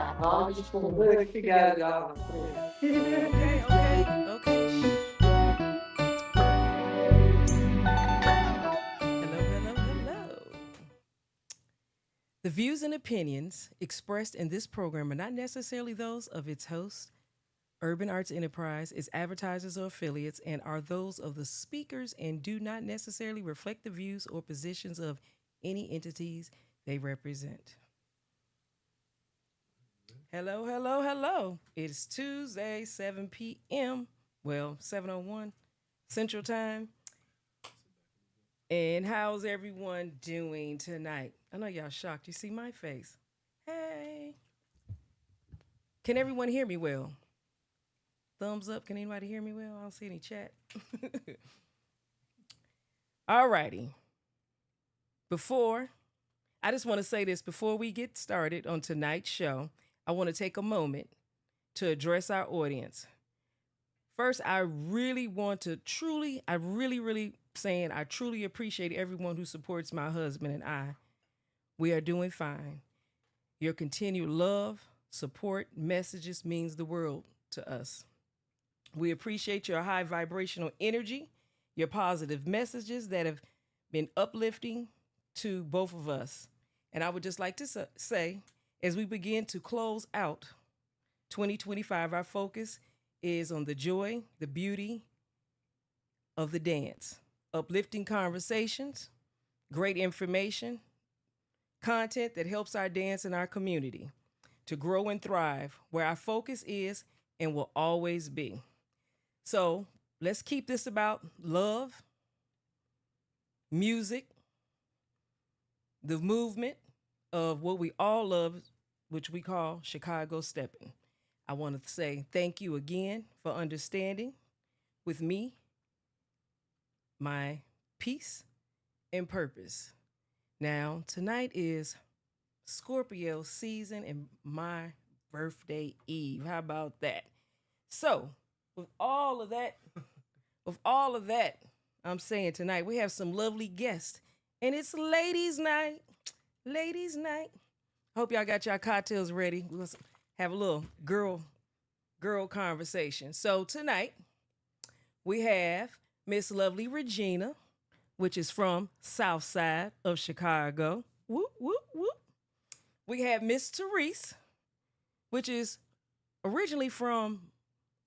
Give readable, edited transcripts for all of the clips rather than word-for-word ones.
As long as you look, you got it all. Okay. Hello. The views and opinions expressed in this program are not necessarily those of its host, Urban Arts Enterprise, its advertisers or affiliates, and are those of the speakers and do not necessarily reflect the views or positions of any entities they represent. Hello. It's Tuesday, 7 p.m. Well, 7:01 Central Time. And how's everyone doing tonight? I know y'all shocked. You see my face. Hey. Can everyone hear me well? Thumbs up. Can anybody hear me well? I don't see any chat. Alrighty. I just want to say this before we get started on tonight's show. I want to take a moment to address our audience. First, I really want to really saying I truly appreciate everyone who supports my husband and I. We are doing fine. Your continued love, support, messages means the world to us. We appreciate your high vibrational energy, your positive messages that have been uplifting to both of us. And I would just like to say, as we begin to close out 2025, our focus is on the joy, the beauty of the dance, uplifting conversations, great information, content that helps our dance and our community to grow and thrive, where our focus is and will always be. So let's keep this about love, music, the movement of what we all love, which we call Chicago stepping. I want to say thank you again for understanding with me, my peace and purpose. Now, tonight is Scorpio season and my birthday eve. How about that? So, with all of that, I'm saying tonight we have some lovely guests, and it's ladies' night. Ladies' night. Hope y'all got your cocktails ready. Let's have a little girl conversation. So tonight we have Miss Lovely Regina, which is from South Side of Chicago. Whoop whoop whoop. We have Miss Therese, which is originally from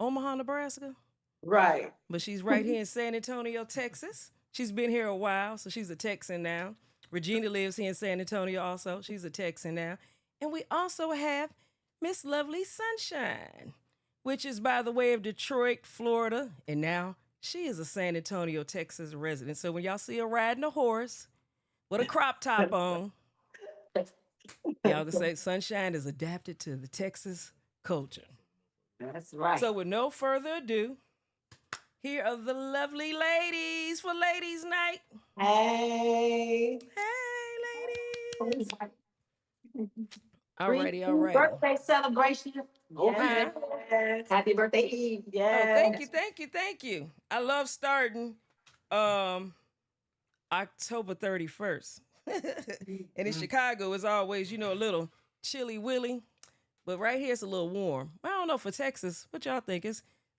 Omaha, Nebraska, Right. but she's right here in San Antonio, Texas. She's been here a while, so she's a Texan now. Regina lives here in San Antonio also. She's a Texan now. And we also have Miss Lovely Sunshine, which is by the way of Detroit, Florida. And now she is a San Antonio, Texas resident. So when y'all see her riding a horse with a crop top on, y'all can say Sunshine is adapted to the Texas culture. That's right. So with no further ado, here are the lovely ladies for ladies' night. Hey. Hey, ladies. Pre Alrighty. birthday celebration. Okay. Yes. Happy birthday Eve. Oh, Yes. thank you. I love starting um October 31st. And in Chicago it's always, a little chilly willy. But right here it's a little warm. I don't know for Texas. What y'all think?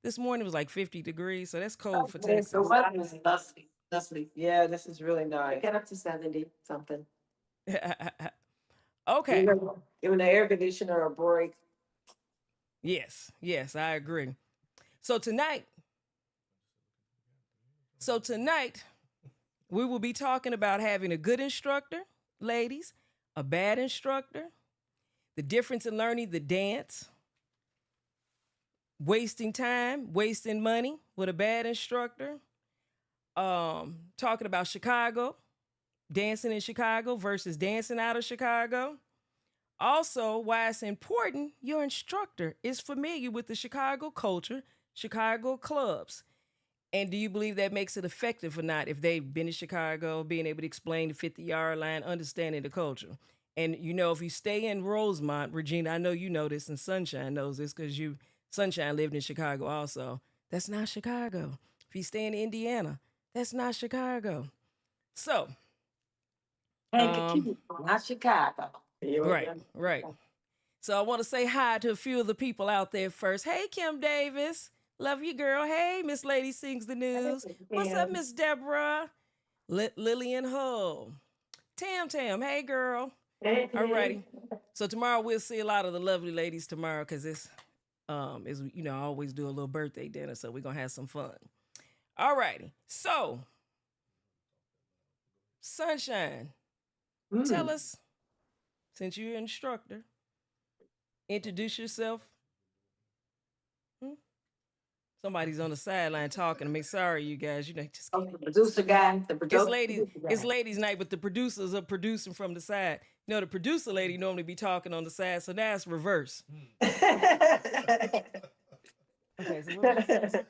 This morning was like 50 degrees, so that's cold for Texas. The weather is lovely. Lovely. Yeah, this is really nice. Get up to 70 something. Okay. Giving the air conditioner a break. Yes, I agree. So tonight, we will be talking about having a good instructor, ladies, a bad instructor, the difference in learning the dance, wasting time, wasting money with a bad instructor, talking about Chicago, dancing in Chicago versus dancing out of Chicago. Also, why it's important your instructor is familiar with the Chicago culture, Chicago clubs. And do you believe that makes it effective or not if they've been to Chicago, being able to explain the 50-yard line, understanding the culture? And if you stay in Rosemont, Regina, I know you know this and Sunshine knows this because Sunshine lived in Chicago also. That's not Chicago. If you stay in Indiana, that's not Chicago. So, Not Chicago. right. So I want to say hi to a few of the people out there first. Hey, Kim Davis. Love you, girl. Hey, Miss Lady Sings the News. What's up, Miss Deborah? Lillian Hull. Tam Tam. Hey, girl. All righty. So tomorrow we'll see a lot of the lovely ladies tomorrow because it's is I always do a little birthday dinner, so we're gonna have some fun. All righty. So Sunshine, tell us, since you're an instructor, introduce yourself. Hmm? Somebody's on the sideline talking to me. Sorry, you guys. Just Oh, the producer guy, the it's producer. ladies. It's ladies' night, but the producers are producing from the side. The producer lady normally be talking on the side, so now it's reverse. Okay, so what did you say?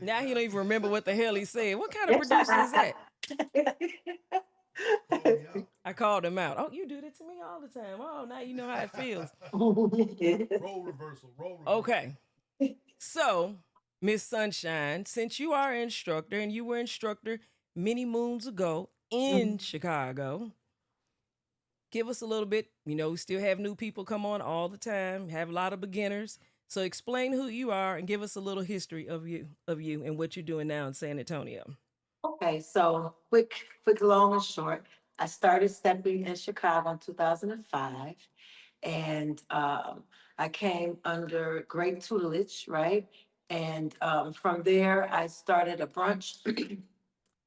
Now he don't even remember what the hell he said. What kind of producer is that? I called him out. Oh, you do that to me all the time. Oh, now you know how it feels. Roll reversal. Okay. So, Miss Sunshine, since you are an instructor and you were instructor many moons ago in Chicago, give us a little bit. We still have new people come on all the time, have a lot of beginners. So explain who you are and give us a little history of you and what you're doing now in San Antonio. Okay, so quick, long and short. I started stepping in Chicago in 2005, and I came under great tutelage, right? And from there, I started a brunch.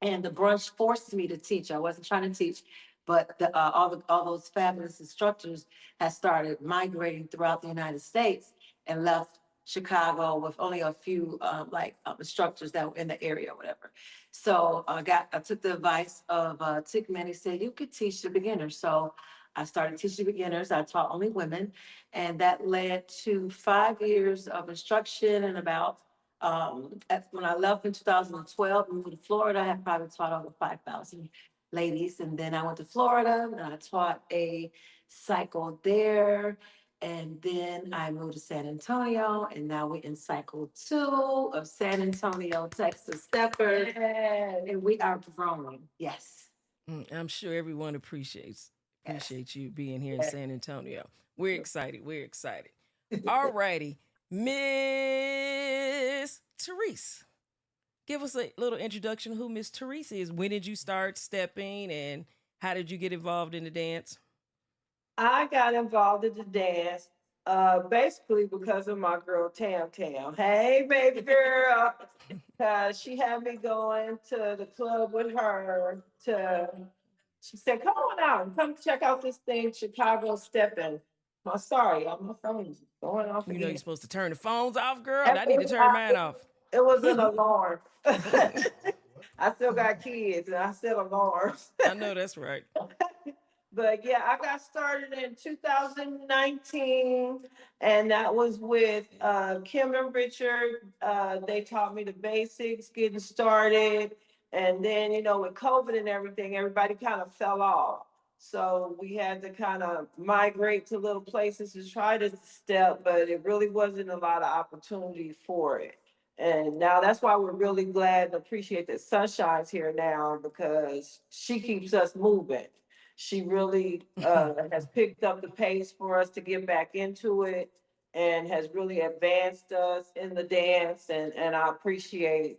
And the brunch forced me to teach. I wasn't trying to teach, but all those fabulous instructors had started migrating throughout the United States and left Chicago with only a few instructors that were in the area or whatever. So I took the advice of Tickman. He said you could teach the beginners. So I started teaching beginners. I taught only women, and that led to 5 years of instruction and about when I left in 2012, moved to Florida, I had probably taught over 5,000 ladies. And then I went to Florida and I taught a cycle there. And then I moved to San Antonio, and now we're in cycle 2 of San Antonio, Texas Steppers. And we are growing. Yes. I'm sure everyone appreciates you being here in Yes. San Antonio. We're excited. All righty. Miss Therese, give us a little introduction who Miss Therese is. When did you start stepping and how did you get involved in the dance? I got involved in the dance basically because of my girl Tam Tam. Hey, baby girl. She had me going to the club with her she said, come on out and come check out this thing, Chicago Stepping. I'm sorry, my phone's going off You're again. supposed to turn the phones off, girl. And I need to turn mine off. it was an alarm. I still got kids and I set alarms. I know that's right. But yeah, I got started in 2019, and that was with Kim and Richard. They taught me the basics, getting started. And then, with COVID and everything, everybody kind of fell off. So we had to kind of migrate to little places to try to step, but it really wasn't a lot of opportunity for it. And now that's why we're really glad and appreciate that Sunshine's here now because she keeps us moving. She really has picked up the pace for us to get back into it and has really advanced us in the dance. And I appreciate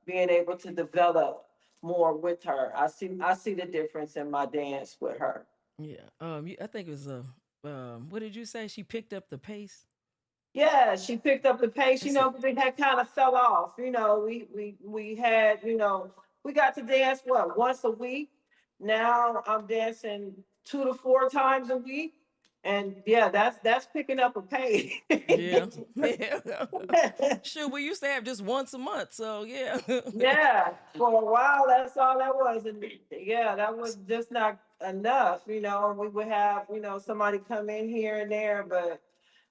being able to develop more with her. I see the difference in my dance with her. Yeah. I think it was what did you say? She picked up the pace. Yeah, she picked up the pace, It's a, but we had kind of fell off. We had, we got to dance once a week. Now I'm dancing 2 to 4 times a week. And yeah, that's picking up a pace. yeah. Yeah. Sure, we used to have just once a month, so yeah. Yeah, for a while that's all that was. And yeah, that was just not enough. We would have, somebody come in here and there, but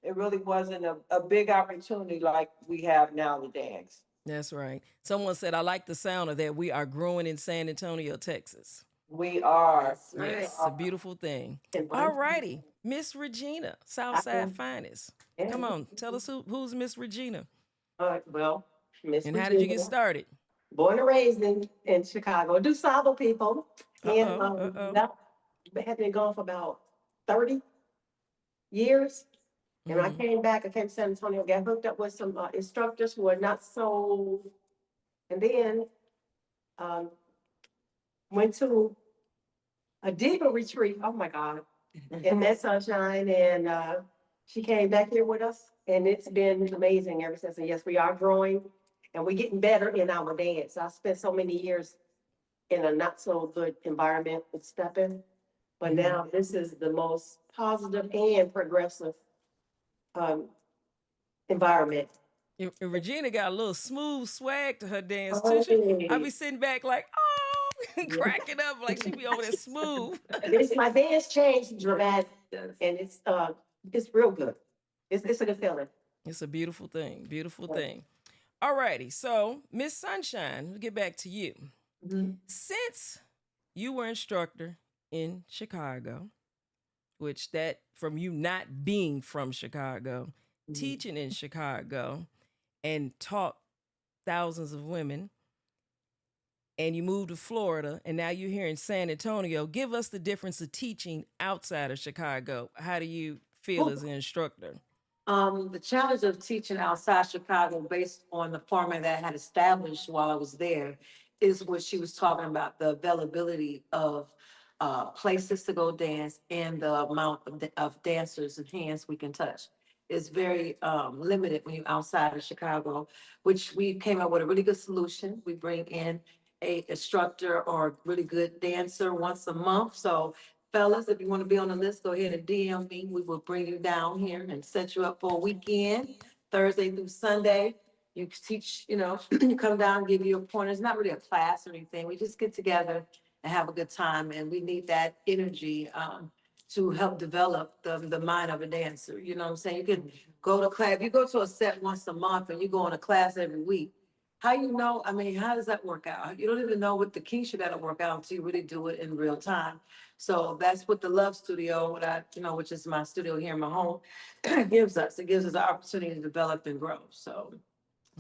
it really wasn't a big opportunity like we have now to dance. That's right. Someone said, I like the sound of that. We are growing in San Antonio, Texas. We are. Yes, We Yes, it's a are. beautiful thing. And All one, righty. Miss Regina, Southside Finest. Come on, tell us who's Miss Regina well, Miss and how did you get Virginia, started? born and raised in Chicago, DuSable people. And Uh-oh. that had been gone for about 30 years. And I Mhm. came back, I came to San Antonio, got hooked up with some instructors who are not so, and then um, went to a deeper retreat. Oh my God. In that sunshine. And she came back here with us. And it's been amazing ever since. And yes, we are growing and we're getting better in our dance. I spent so many years in a not so good environment with stepping. But Mhm. now this is the most positive and progressive um, environment. And Regina got a little smooth swag to her dance too. I be Oh, sitting back like, oh, cracking up like she be over there smooth. this my dance changed dramatic, and it's real good. It's a good feeling. It's a beautiful thing. Beautiful thing. Alrighty, so Miss Sunshine, we'll get back to you. Mhm. Since you were instructor in Chicago, which that from you not being from Chicago, Mhm. teaching in Chicago, and taught thousands of women, and you moved to Florida, and now you're here in San Antonio. Give us the difference of teaching outside of Chicago. How do you feel as an instructor? The challenge of teaching outside Chicago based on the format that I had established while I was there is what she was talking about, the availability of places to go dance and the amount of dancers and hands we can touch. Is very limited when you're outside of Chicago, which we came up with a really good solution. We bring in a instructor or a really good dancer once a month. So fellas, if you want to be on the list, go ahead and DM me. We will bring you down here and set you up for a weekend, Thursday through Sunday. You can teach, you come down, give you a pointer. It's not really a class or anything. We just get together and have a good time. And we need that energy to help develop the mind of a dancer. You know what I'm saying? You can go to class. If you go to a set once a month and you go in a class every week, how you know? I mean, how does that work out? You don't even know what the kinks you got to work out until you really do it in real time. So that's what the Love Studio, which is my studio here in my home, gives us. It gives us an opportunity to develop and grow. So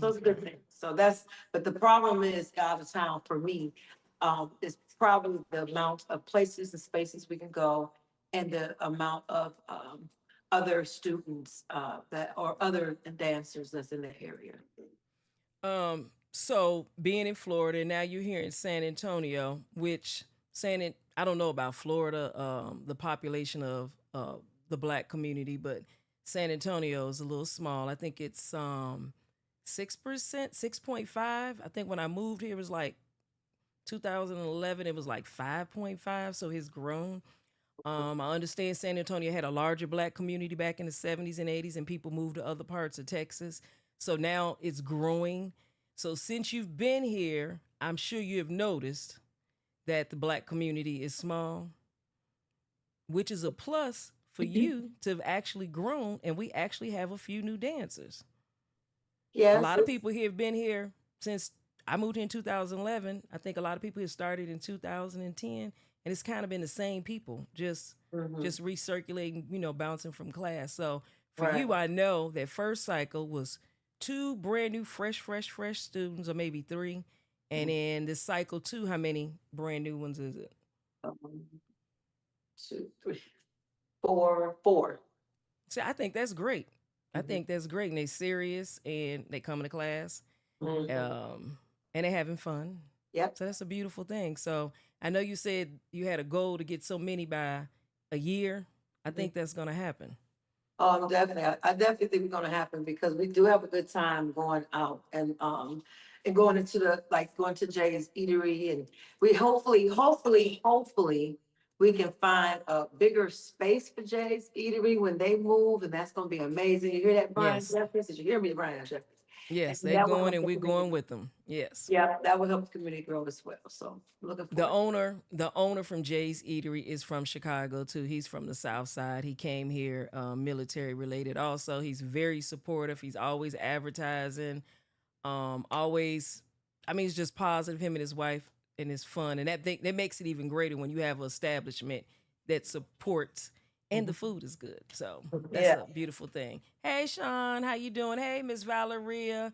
it's a good Okay. thing. But the problem is out of town for me, is probably the amount of places and spaces we can go and the amount of other students that or other dancers that's in the area. So being in Florida, now you're here in San Antonio, which I don't know about Florida, the population of the black community, but San Antonio is a little small. I think it's 6%, 6.5. I think when I moved here it was like 2011, it was like 5.5. So it's grown. I understand San Antonio had a larger black community back in the 70s and 80s, and people moved to other parts of Texas. So now it's growing. So since you've been here, I'm sure you have noticed that the black community is small, which is a plus for you to have actually grown. And we actually have a few new dancers. A Yes. lot of people here have been here since I moved here in 2011. I think a lot of people have started in 2010, and it's kind of been the same people, just Mhm. just recirculating, bouncing from class. So for Right. you, I know that first cycle was two brand new, fresh students, or maybe three, and then this cycle two, how many brand new ones is it? Um, 2, 3, 4. So I think that's great. I Mhm. think that's great, and they serious and they come to class. Mhm. um, and they're having fun. Yep. So that's a beautiful thing. So I know you said you had a goal to get so many by a year. I think that's gonna happen. Definitely. I definitely think it's gonna happen because we do have a good time going out and going into going to Jay's Eatery and we hopefully we can find a bigger space for Jay's Eatery when they move and that's gonna be amazing. You hear that, Brian Yes, Jeffries? Did you hear me, Brian Jeffries? And yes, they're that will going help and the we're community. going with them. Yes. Yeah, that will help the community grow as well. So looking The forward. owner, the owner from Jay's Eatery is from Chicago too. He's from the South Side. He came here, military related. Also, he's very supportive. He's always advertising. Always, I mean, it's just positive. Him and his wife, and it's fun, and that makes it even greater when you have an establishment that supports and the food is good. So that's Yeah. a beautiful thing. Hey, Sean, how you doing? Hey, Miss Valeria.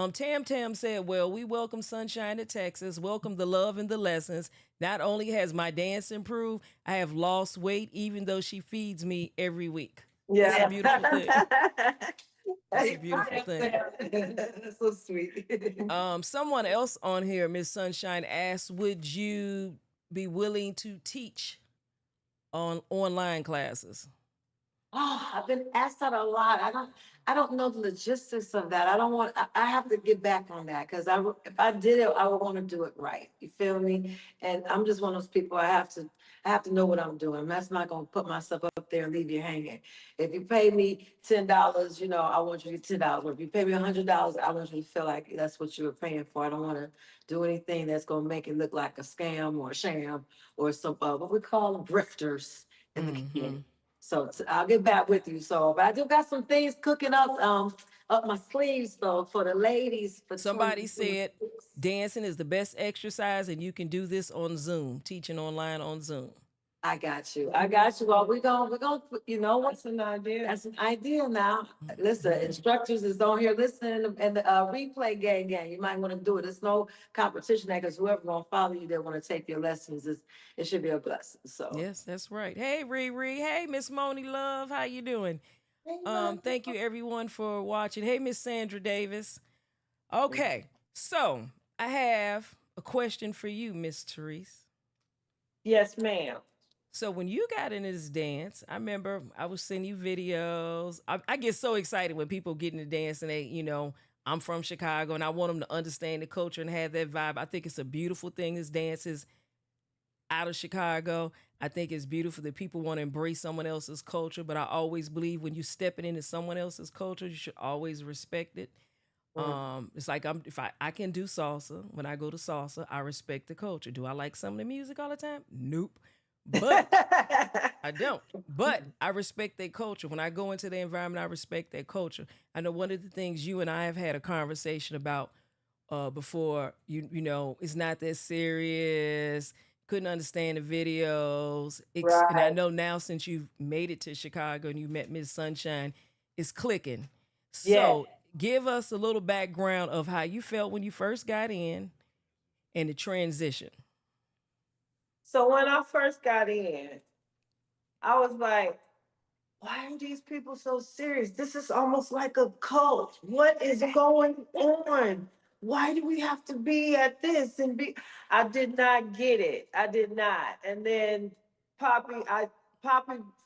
Tam Tam said, "Well, we welcome sunshine to Texas. Welcome the love and the lessons. Not only has my dance improved, I have lost weight, even though she feeds me every week. That's a Yeah. beautiful thing. That's a Hey, beautiful thing." that's so sweet. Someone else on here, Miss Sunshine, asked, "Would you be willing to teach on online classes?" Oh, I've been asked that a lot. I don't know the logistics of that. I don't want, I have to get back on that because if I did it, I would want to do it right. You feel me? And I'm just one of those people, I have to know what I'm doing. That's not going to put myself up there and leave you hanging. If you pay me $10, I want you to get $10. Or if you pay me $100, I want you to feel like that's what you were paying for. I don't want to do anything that's going to make it look like a scam or a sham or some, what we call them, grifters in the community. So I'll get back with you. So, but I do got some things cooking up my sleeves though for the ladies for Somebody said 2026. dancing is the best exercise, and you can do this on Zoom, teaching online on Zoom. I got you. I got you. Well, we're gonna, That's an idea. that's an idea now. Listen, Mhm. instructors is on here listening and the replay gang. You might want to do it. It's no competition there because whoever gonna follow you that want to take your lessons it should be a blessing. So, Yes, that's right. Hey, Riri. Hey, Miss Moni Love. How you doing? hey, man. Thank you everyone for watching. Hey, Miss Sandra Davis. Okay, so I have a question for you, Miss Therese. Yes, ma'am. So when you got into this dance, I remember I was sending you videos. I get so excited when people get into dance and I'm from Chicago and I want them to understand the culture and have that vibe. I think it's a beautiful thing. This dance is out of Chicago. I think it's beautiful that people want to embrace someone else's culture, but I always believe when you stepping into someone else's culture, you should always respect it. It's like if I can do salsa. When I go to salsa, I respect the culture. Do I like some of the music all the time? Nope. But I don't. But I respect their culture. When I go into the environment, I respect their culture. I know one of the things you and I have had a conversation about before, it's not that serious. Couldn't understand the videos. And I Right. know now since you've made it to Chicago and you met Miss Sunshine, it's clicking. Yeah. So give us a little background of how you felt when you first got in and the transition. So when I first got in, I was like, why are these people so serious? This is almost like a cult. What is going on? Why do we have to be at this and be? I did not get it. I did not. And then Poppy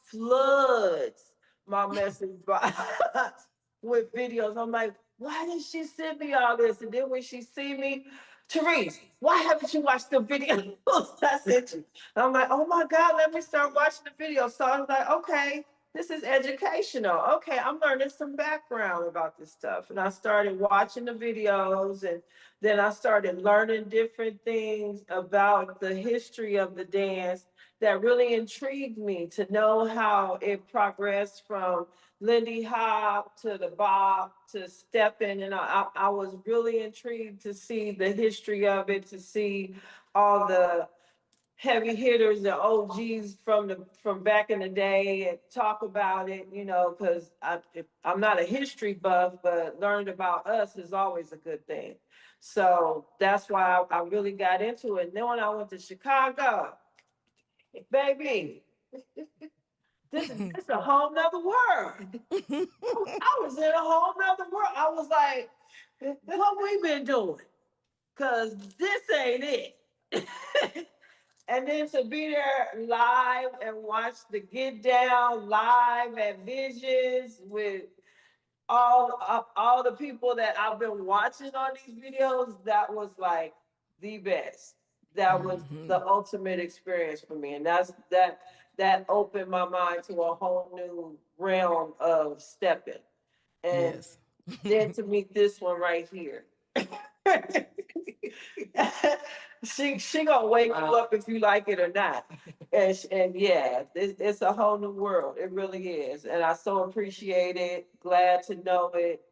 floods my message box with videos. I'm like, why did she send me all this? And then when she see me, Therese, why haven't you watched the videos I sent you? I'm like, oh my God, let me start watching the videos. So I was like, okay, this is educational. Okay, I'm learning some background about this stuff. And I started watching the videos and then I started learning different things about the history of the dance that really intrigued me to know how it progressed from Lindy Hop to the Bop to Steppin'. And I was really intrigued to see the history of it, to see all the heavy hitters, the OGs from back in the day, and talk about it, because I'm not a history buff, but learning about us is always a good thing. So that's why I really got into it. And then when I went to Chicago, baby, this a whole nother world. I was in a whole nother world. I was like, what we been doing? Cause this ain't it. And then to be there live and watch the Get Down live at Visions with all the people that I've been watching on these videos, that was like the best. That was Mhm. the ultimate experience for me, and that opened my mind to a whole new realm of stepping. And Yes. then to meet this one right here. She gonna wake you up if you like it or not. And yeah, it's a whole new world. It really is. And I so appreciate it. Glad to know it.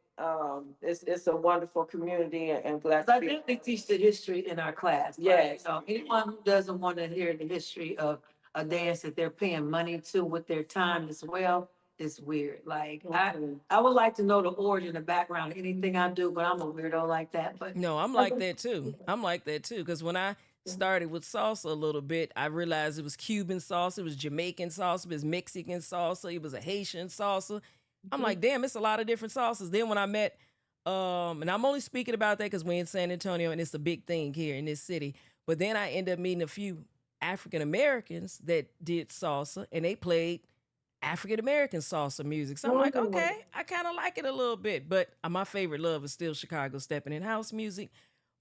It's a wonderful community and glad So to I be. definitely teach the history in our class. Right? Yes. So anyone who doesn't want to hear the history of a dance that they're paying money to with their time as well, is weird. Like Mhm. I would like to know the origin, the background, anything I do, but I'm a weirdo like that. But No, I'm like that too. I'm like that too. Because when I started with salsa a little bit, I realized it was Cuban salsa, it was Jamaican salsa, it was Mexican salsa, it was a Haitian salsa. I'm like, damn, it's a lot of different salsas. Then when I met, and I'm only speaking about that because we're in San Antonio and it's a big thing here in this city. But then I ended up meeting a few African Americans that did salsa and they played African American salsa music. So I'm like, okay, I kind of like it a little bit. But my favorite love is still Chicago stepping in house music.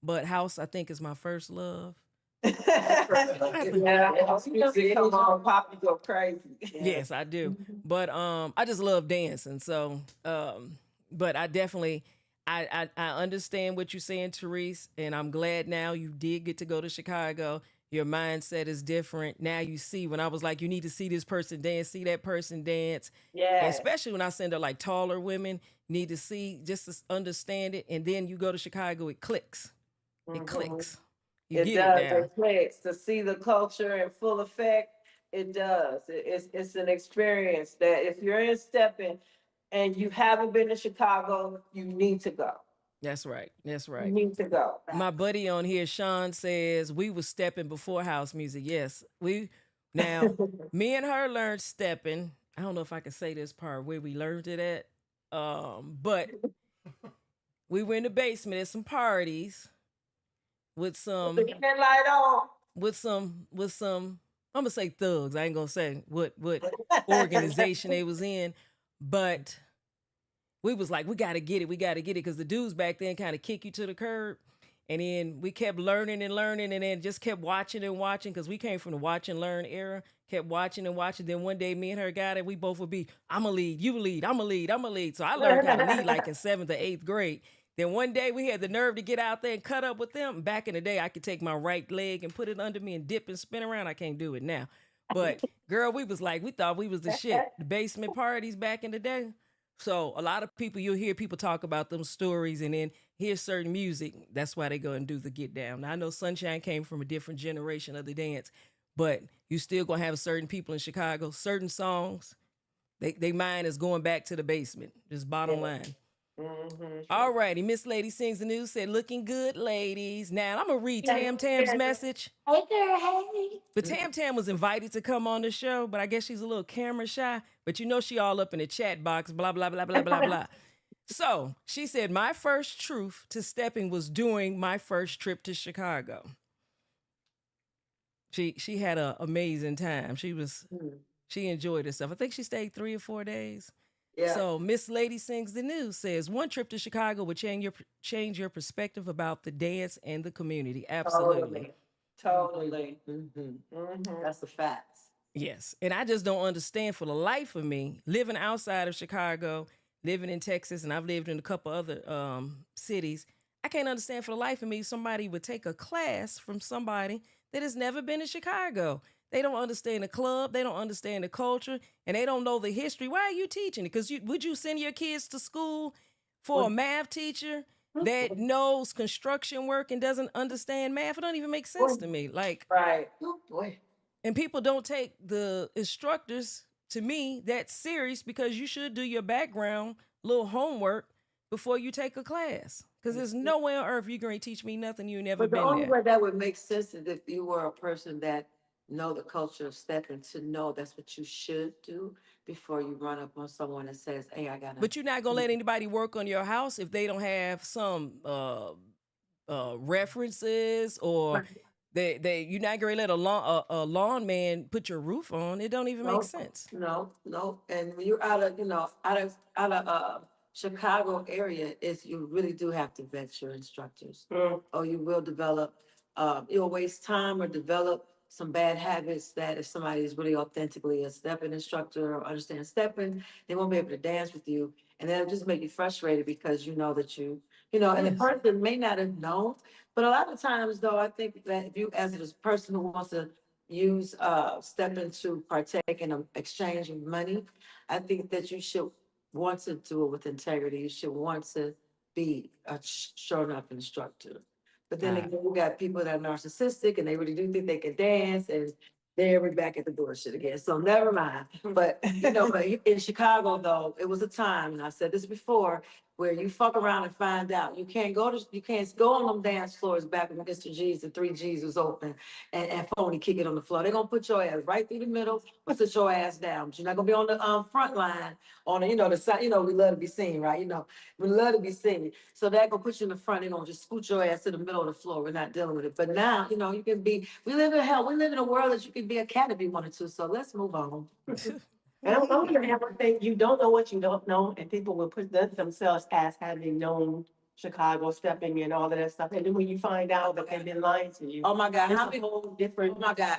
But house, I think, is my first love. Yeah, house music come on, pop, you go crazy. Yes, I do. But I just love dancing. So but I definitely I understand what you're saying, Therese, and I'm glad now you did get to go to Chicago. Your mindset is different. Now you see when I was like, you need to see this person dance, see that person dance. And Yes. especially when I send her like taller women, need to see just to understand it. And then you go to Chicago, it clicks. It Mhm. clicks. You It get it does, now. it clicks, to see the culture in full effect, it does. It's an experience that if you're in Stepping and you haven't been to Chicago, you need to go. That's right. That's You right. need to go. My buddy on here, Sean, says we was stepping before house music. Yes, we now me and her learned stepping. I don't know if I can say this part where we learned it at. But we were in the basement at some parties with Put the some pen light on. with some I'm gonna say thugs. I ain't gonna say what organization they was in, but we was like, we gotta get it, we gotta get it, because the dudes back then kind of kick you to the curb. And then we kept learning and learning, and then just kept watching and watching, because we came from the watch and learn era. Kept watching and watching. Then one day, me and her got it. We both would be, I'm a lead, you a lead, I'm a lead, I'm a lead. So I learned how to lead like in seventh or eighth grade. Then one day we had the nerve to get out there and cut up with them. Back in the day, I could take my right leg and put it under me and dip and spin around. I can't do it now. But girl, we was like, we thought we was the shit. The basement parties back in the day. So a lot of people, you'll hear people talk about them stories and then hear certain music. That's why they go and do the get down. Now I know Sunshine came from a different generation of the dance, but you still gonna have certain people in Chicago, certain songs, they mind is going back to the basement. Just bottom line. Mhm. All righty, Miss Lady Sings the News said, looking good, ladies. Now I'm gonna read Tam Tam's message. hey girl, hey. But Tam Tam was invited to come on the show, but I guess she's a little camera shy. But you know she all up in the chat box, blah, blah, blah, blah, blah, blah. So she said, my first truth to stepping was during my first trip to Chicago. She had an amazing time. She enjoyed herself. I think she stayed 3 or 4 days. Yeah. So Miss Lady Sings the News says one trip to Chicago would change your perspective about the dance and the community. Absolutely. Totally. That's the facts. Yes. And I just don't understand for the life of me, living outside of Chicago, living in Texas, and I've lived in a couple other cities. I can't understand for the life of me somebody would take a class from somebody that has never been to Chicago. They don't understand the club, they don't understand the culture, and they don't know the history. Why are you teaching it? Because would you send your kids to school for a math teacher that knows construction work and doesn't understand math? It don't even make sense to me. Like, Right. Oh boy. and people don't take the instructors, to me, that serious, because you should do your background, little homework before you take a class. Because there's no way on earth you're going to teach me nothing you never But the been only there. way that would make sense is if you were a person that know the culture of stepping, to know that's what you should do before you run up on someone that says, hey, I gotta. But you're not going to let anybody work on your house if they don't have some references, or you're not going to let a lawn man put your roof on. It don't even make No, sense. no. And when you're out of, out of Chicago area, is you really do have to vet your instructors. Or you will develop, you'll waste time or develop some bad habits that if somebody is really authentically a stepping instructor or understands stepping, they won't be able to dance with you. And that'll just make you frustrated because you know that and the Yes. person may not have known. But a lot of times though, I think that if you, as a person who wants to use stepping to partake in an exchange of money, I think that you should want to do it with integrity. You should want to be a sure enough instructor. But then Uh, again, we got people that are narcissistic and they really do think they can dance and There we're back at the bullshit again. So never mind. But but in Chicago though, it was a time, and I said this before, where you fuck around and find out. You can't go on them dance floors back when Mr. G's and 3G's was open and phony kick it on the floor. They're gonna put your ass right through the middle or sit your ass down. But you're not gonna be on the front line on the, the side, we love to be seen, right? We love to be seen. So they're gonna put you in the front, they're gonna just scoot your ass to the middle of the floor. We're not dealing with it. But now, you can be, we live in a world that you can be a cat if you wanted to. So let's move on. And I'm gonna have a thing, you don't know what you don't know, and people will present themselves as having known Chicago stepping and all of that stuff. And then when you find out that they've been lying to you, Oh my God, it's how a many, whole different. oh my God.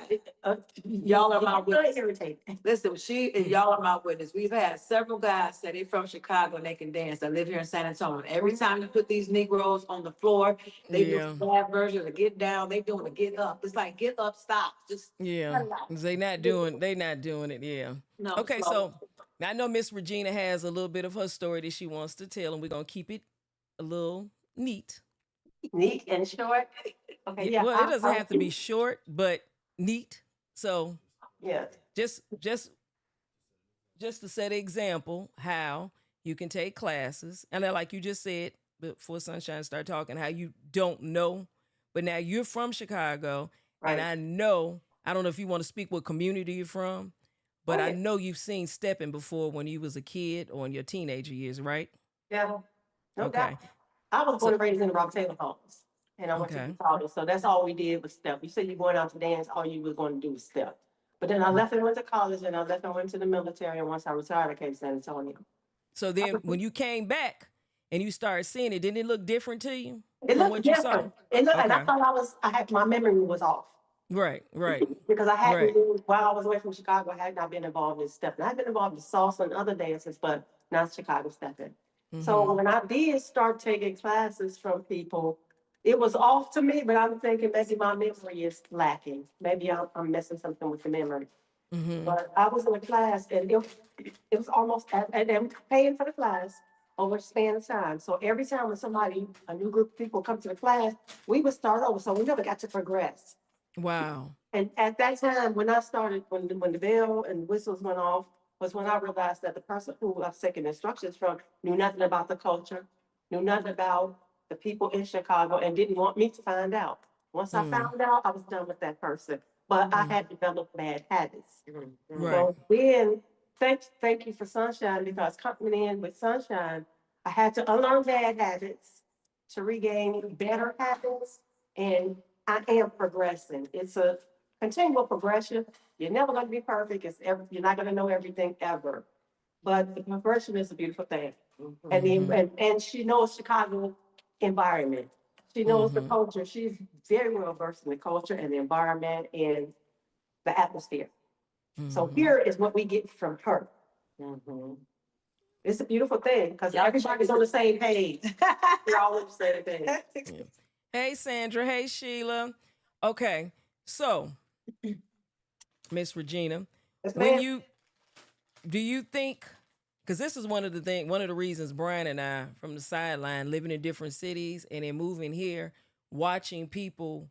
Y'all are my witness. irritated. Listen, she and y'all are my witness. We've had several guys say they from Chicago and they can dance. I live here in San Antonio. Every time you put these Negroes on the floor, they do Yeah. a bad version of get down. They doing a get up. It's like get up, stop. Just Yeah. They not doing it. Yeah. no. Okay, so now I know Miss Regina has a little bit of her story that she wants to tell, and we're gonna keep it a little neat. Neat and short. Okay, yeah. Well, it doesn't have to be short, but neat. So Yeah. just to set an example how you can take classes, and then, like you just said before Sunshine started talking, how you don't know, but now you're from Chicago, and Right. I don't know if you want to speak what community you're from, but Oh, I yeah. know you've seen stepping before when you was a kid or in your teenager years, right? Yeah. No Okay. doubt. I was So born and raised in the Rock Taylor homes. And I went to okay. Chicago. So that's all we did was step. You said you're going out to dance, all you were going to do was step. But then I left and went to college and I left and went to the military. And once I retired, I came to San Antonio. So then when you came back and you started seeing it, didn't it look different to you It from looked what you saw? different. It looked, and I Okay. thought I had, my memory was off. Right. Because I hadn't, Right. while I was away from Chicago, I had not been involved in stepping. I've been involved in salsa and other dances, but not Chicago stepping. So Mm-hmm. when I did start taking classes from people, it was off to me, but I'm thinking maybe my memory is lacking. Maybe I'm missing something with the memory. Mm-hmm. But I was in a class and it was almost, and I'm paying for the class over a span of time. So every time when a new group of people come to the class, we would start over. So we never got to progress. Wow. And at that time, when I started, when the bell and whistles went off, was when I realized that the person who I was taking instructions from knew nothing about the culture, knew nothing about the people in Chicago, and didn't want me to find out. Once I Mm. found out, I was done with that person. But I Mm. had developed bad habits. Right. So then, thank you for Sunshine, because coming in with Sunshine, I had to unlearn bad habits to regain better habits, and I am progressing. It's a continual progression. You're never going to be perfect. You're not going to know everything ever, but the progression is a beautiful thing. And, Mm-hmm. and she knows Chicago environment. She knows the Mm-hmm. culture. She's very well versed in the culture and the environment and the atmosphere. So Mm-hmm. here is what we get from her. It's a beautiful thing because everybody's on the same page. We're all on the same page. Yeah. Hey Sandra. Hey Sheila. Okay. So Miss Regina, Yes, when ma'am. you do you think, because this is one of the reasons Brian and I from the sideline living in different cities and then moving here, watching people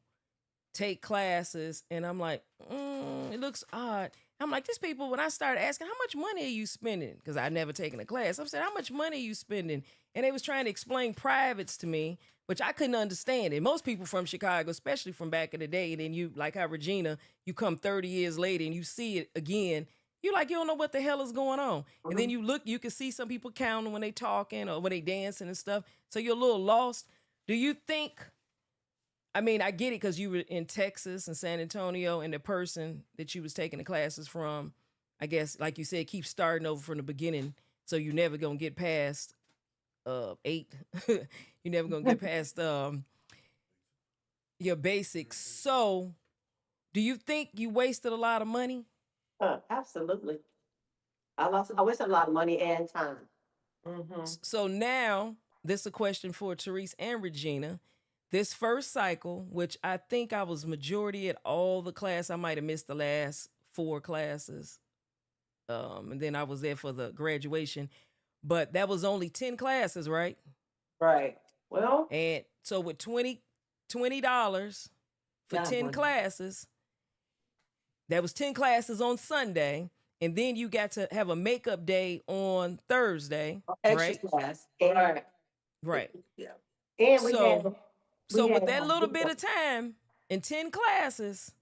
take classes, and I'm like, it looks odd. I'm like, these people, when I started asking, how much money are you spending? Because I'd never taken a class. I'm saying, how much money are you spending? And they was trying to explain privates to me, which I couldn't understand. And most people from Chicago, especially from back in the day, and then you, like how Regina, you come 30 years later and you see it again, you like, you don't know what the hell is going on. And then you look, you can see some people counting when they talking or when they dancing and stuff. So you're a little lost. Do you think, I mean, I get it because you were in Texas and San Antonio, and the person that you was taking the classes from, I guess, like you said, keep starting over from the beginning. So you're never gonna get past 8. You're never gonna get past your basics. So do you think you wasted a lot of money? Absolutely. I wasted a lot of money and time. So now this is a question for Therese and Regina. This first cycle, which I think I was majority at all the class, I might have missed the last 4 classes. And then I was there for the graduation, but that was only 10 classes, right? Right. Well, And so with $20 for Yeah, 10 boy. classes, that was 10 classes on Sunday, and then you got to have a makeup day on Thursday, Extra right? class. Right. Right. Yeah. And So we so with had that little bit of time in 10 classes,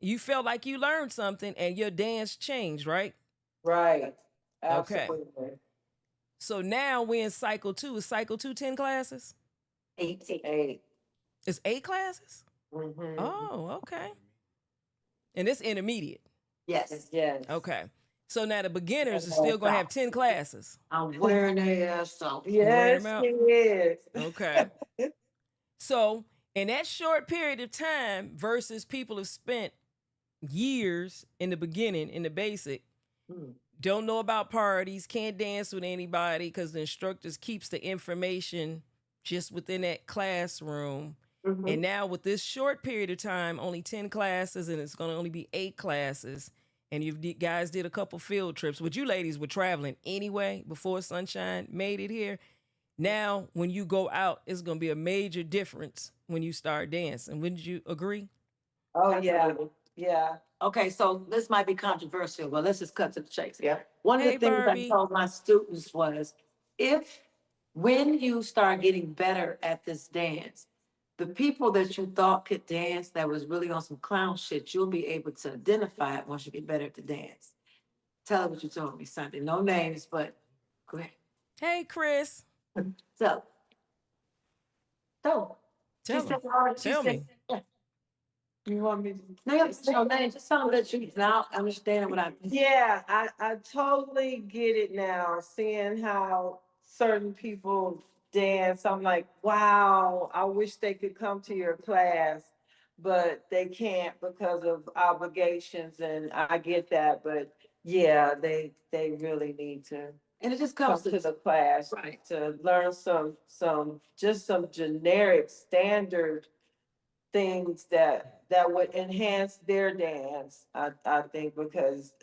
you felt like you learned something and your dance changed, right? right. Okay. Absolutely. So now we're in cycle 2. Is cycle 2 10 classes? 8. It's 8 classes? Mm-hmm. Oh, okay. And it's intermediate. Yes. Yes. Okay. So now the beginners are still Yes, going to have 10 classes. I'm wearing their ass out. You wearing them he out? is. Okay. So in that short period of time versus people have spent years in the beginning in the basic, Hmm. don't know about parties, can't dance with anybody because the instructors keeps the information just within that classroom. Mhm. And now with this short period of time, only 10 classes, and it's going to only be 8 classes. And you guys did a couple field trips, but you ladies were traveling anyway before Sunshine made it here. Now, when you go out, it's going to be a major difference when you start dancing. Wouldn't you agree? Oh, yeah. Absolutely. Yeah. Okay, so this might be controversial, but let's just cut to the chase. Yeah. One of Hey, the things I Barbie. told my students was, if, when you start getting better at this dance, the people that you thought could dance that was really on some clown shit, you'll be able to identify it once you get better at the dance. Tell her what you told me Sunday. No names, but go ahead. Hey, Chris. So, so she Tell said, him. all right, she Tell said, me. yeah. You want me to? No, you have to say no name. Just tell them that you now understand what I. Yeah, I totally get it now, seeing how certain people dance. I'm like, wow, I wish they could come to your class, but they can't because of obligations, and I get that, but yeah, they really need to And it just come comes to to the class right. to learn some generic standard things that would enhance their dance, I think, because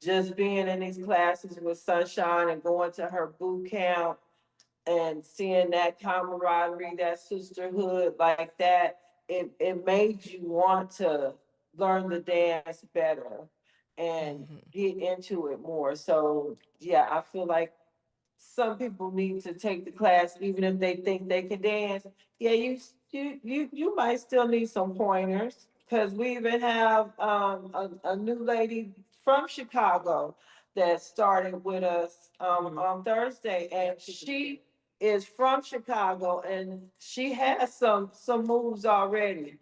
just being in these classes with Sunshine and going to her boot camp and seeing that camaraderie, that sisterhood like that, it made you want to learn the dance better and Mhm. get into it more. So yeah, I feel like some people need to take the class even if they think they can dance. Yeah, you might still need some pointers because we even have a new lady from Chicago that started with us on Thursday, and she is from Chicago and she has some moves already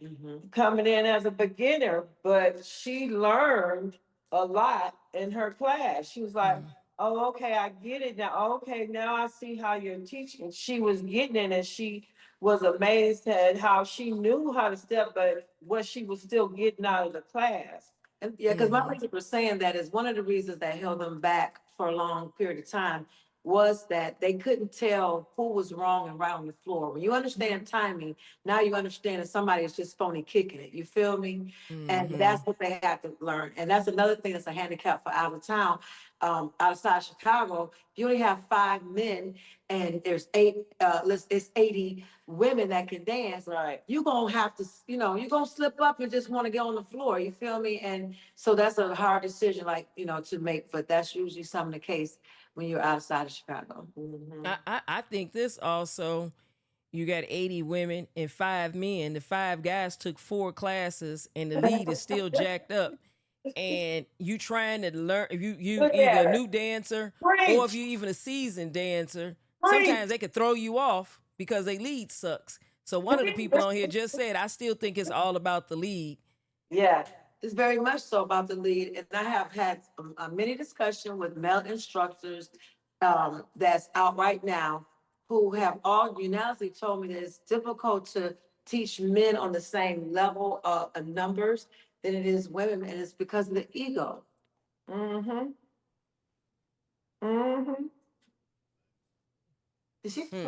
coming in as a beginner, but she learned a lot in her class. She was like, oh, okay, I get it now. Okay, now I see how you're teaching. She was getting it and she was amazed at how she knew how to step, but what she was still getting out of the class. And yeah, because my Mhm. reason for saying that is one of the reasons that held them back for a long period of time was that they couldn't tell who was wrong and right on the floor. When you understand timing, now you understand that somebody is just phony kicking it. You feel me? And Mhm. that's what they have to learn. And that's another thing that's a handicap for out of town. Outside Chicago, you only have 5 men and there's it's 80 women that can dance. Right. You're gonna have to, you're gonna slip up and just want to get on the floor. You feel me? And so that's a hard decision, like, to make, but that's usually some of the case when you're outside of Chicago. I think this also, you got 80 women and 5 men. The 5 guys took 4 classes and the lead is still jacked up. And you trying to learn, if you Look either a at her. new dancer or if Preach, you even a seasoned dancer, preach. sometimes they could throw you off because they lead sucks. So one of the people on here just said, I still think it's all about the lead. Yeah. It's very much so about the lead, and I have had a many discussion with male instructors that's out right now who have all unanimously told me that it's difficult to teach men on the same level of numbers than it is women, and it's because of the ego. Mm-hmm. Mm-hmm. Is she? Hmm.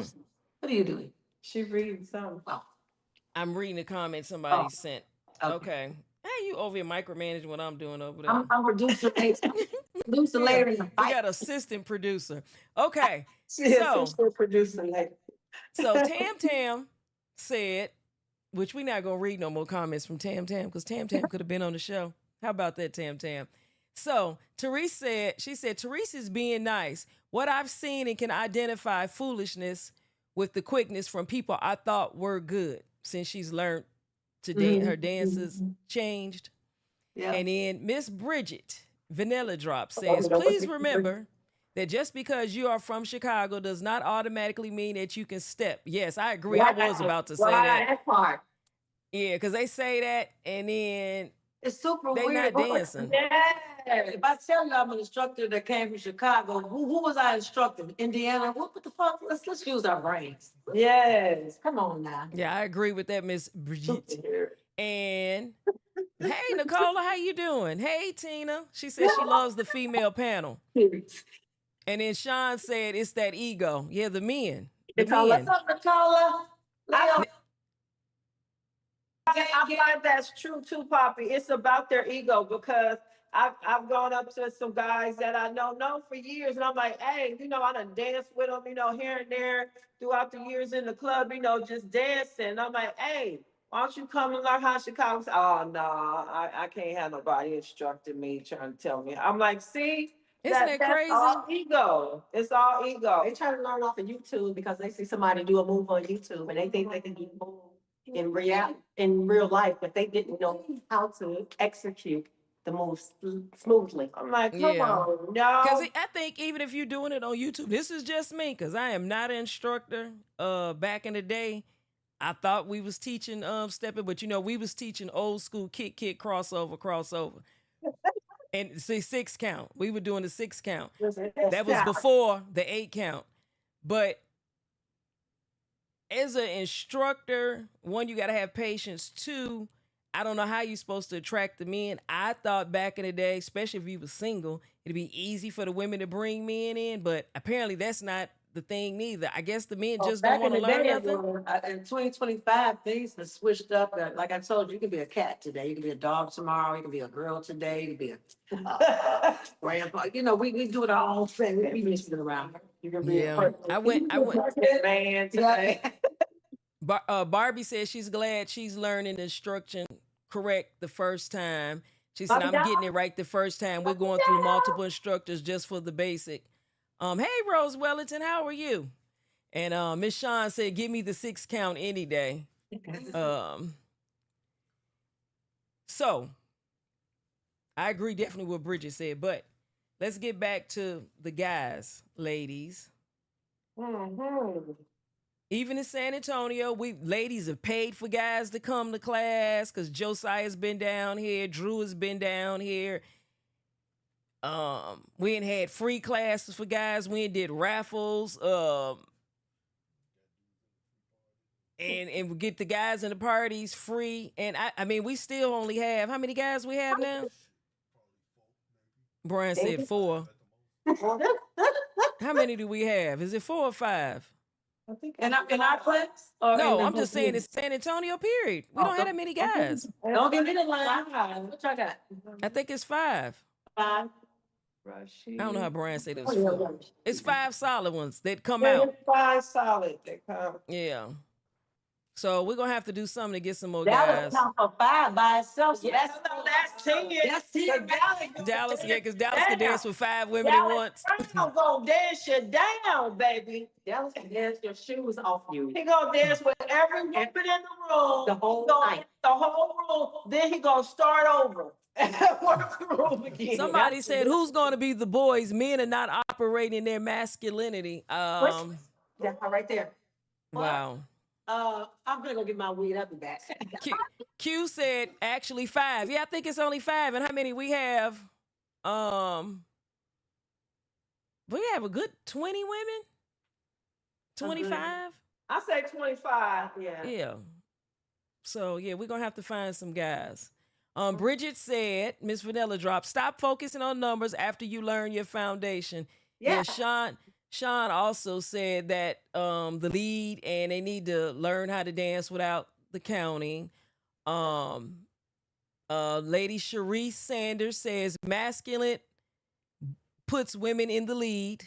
What are you doing? She reading something. Oh, I'm reading the comment somebody oh, sent. okay. Okay. Hey, you over here micromanaging what I'm doing over there. I'm producer, producer we got later in the we fight. got assistant producer. Okay. She is So still producing like. so Tam Tam said, which we not gonna read no more comments from Tam Tam because Tam Tam could have been on the show. How about that, Tam Tam? So Therese said, Therese is being nice. What I've seen and can identify foolishness with the quickness from people I thought were good since she's learned to dance. Her dances changed. Yeah. And then Miss Bridget Vanilla Drop says, please remember that just because you are from Chicago does not automatically mean that you can step. Yes, I agree. I was about to say that. That part. Yeah, because they say that and then It's super they weird. not dancing. Yeah. If I tell you I'm an instructor that came from Chicago, who was I instructing? Indiana? What the fuck? Let's use our brains. Yes. Come on now. Yeah, I agree with that, Miss Bridget. Super And hey, Nicola, how you doing? Hey, Tina. She said she loves the female panel. weird. And then Sean said it's that ego. Yeah, the men. The Nicola, men. what's up, Nicola? Leo. I find that's true too, Poppy. It's about their ego because I've gone up to some guys that I know for years, and I'm like, hey, I done danced with them, here and there throughout the years in the club, just dancing. And I'm like, hey, why don't you come and learn how Chicago? Oh no, I can't have nobody instructing me, trying to tell me. I'm like, see. Isn't that That's crazy? all ego. It's all ego. They try to learn off of YouTube because they see somebody do a move on YouTube and they think they can do the move in real life, but they didn't know how to execute the move smoothly. I'm like, come Yeah. on, no. Because I think even if you're doing it on YouTube, this is just me, because I am not an instructor. Back in the day, I thought we was teaching stepping, but we was teaching old school kick, crossover. And see, 6 count. We were doing the 6 count. That was before the 8 count. But as an instructor, one, you got to have patience. 2, I don't know how you're supposed to attract the men. I thought back in the day, especially if you were single, it'd be easy for the women to bring men in, but apparently that's not the thing neither. I guess the men just don't want to learn nothing. In 2025, things have switched up. Like I told you, you can be a cat today, you can be a dog tomorrow, you can be a girl today, you can be a grandpa. We do it our own thing. We be mixing it around. You can be Yeah. I went. Man today. Barbie says she's glad she's learning the instruction correct the first time. She said, I'm getting it right the first time. We're going through multiple instructors just for the basic. Hey, Rose Wellington, how are you? And Miss Sean said, give me the 6 count any day. So I agree definitely with Bridget said, but let's get back to the guys, ladies. Even in San Antonio, we ladies have paid for guys to come to class because Josiah's been down here, Drew has been down here. We ain't had free classes for guys. We ain't did raffles. And we get the guys in the parties free. And I mean, we still only have how many guys we have now? Brian said 4. How many do we have? Is it 4 or 5? I think In our class? Or No, in the I'm just saying whole it's San Antonio, period. We don't have that many guys. Don't give me the line. What y'all got? I think it's 5. 5. I don't know how Brian said it was 4. It's 5 solid ones that come Yeah, out. it's 5 solid that come. Yeah. So we're gonna have to do something to get some more Dallas guys. count for 5 by itself. So Yes, that's 10. That's 10. Dallas, yeah, because Dallas can dance with 5 women at once. Brown gonna dance you down, baby. Dallas can dance your shoes off you. He gonna dance with every woman in the room. The whole He gonna- night. The whole room. Then he gonna start over. Work the room again. Somebody said, "Who's going to be the boys? Men are not operating their masculinity." That's right there. Wow. I'm gonna go get my weed. I'll be back. Q said actually 5. Yeah, I think it's only 5. And how many we have? We have a good 20 women. 25. I say 25. Yeah. Yeah. So yeah, we're gonna have to find some guys. Bridget said, Miss Vanilla Drop, stop focusing on numbers after you learn your foundation. Yeah, Sean also said that the lead and they need to learn how to dance without the counting. Lady Sharice Sanders says masculine puts women in the lead.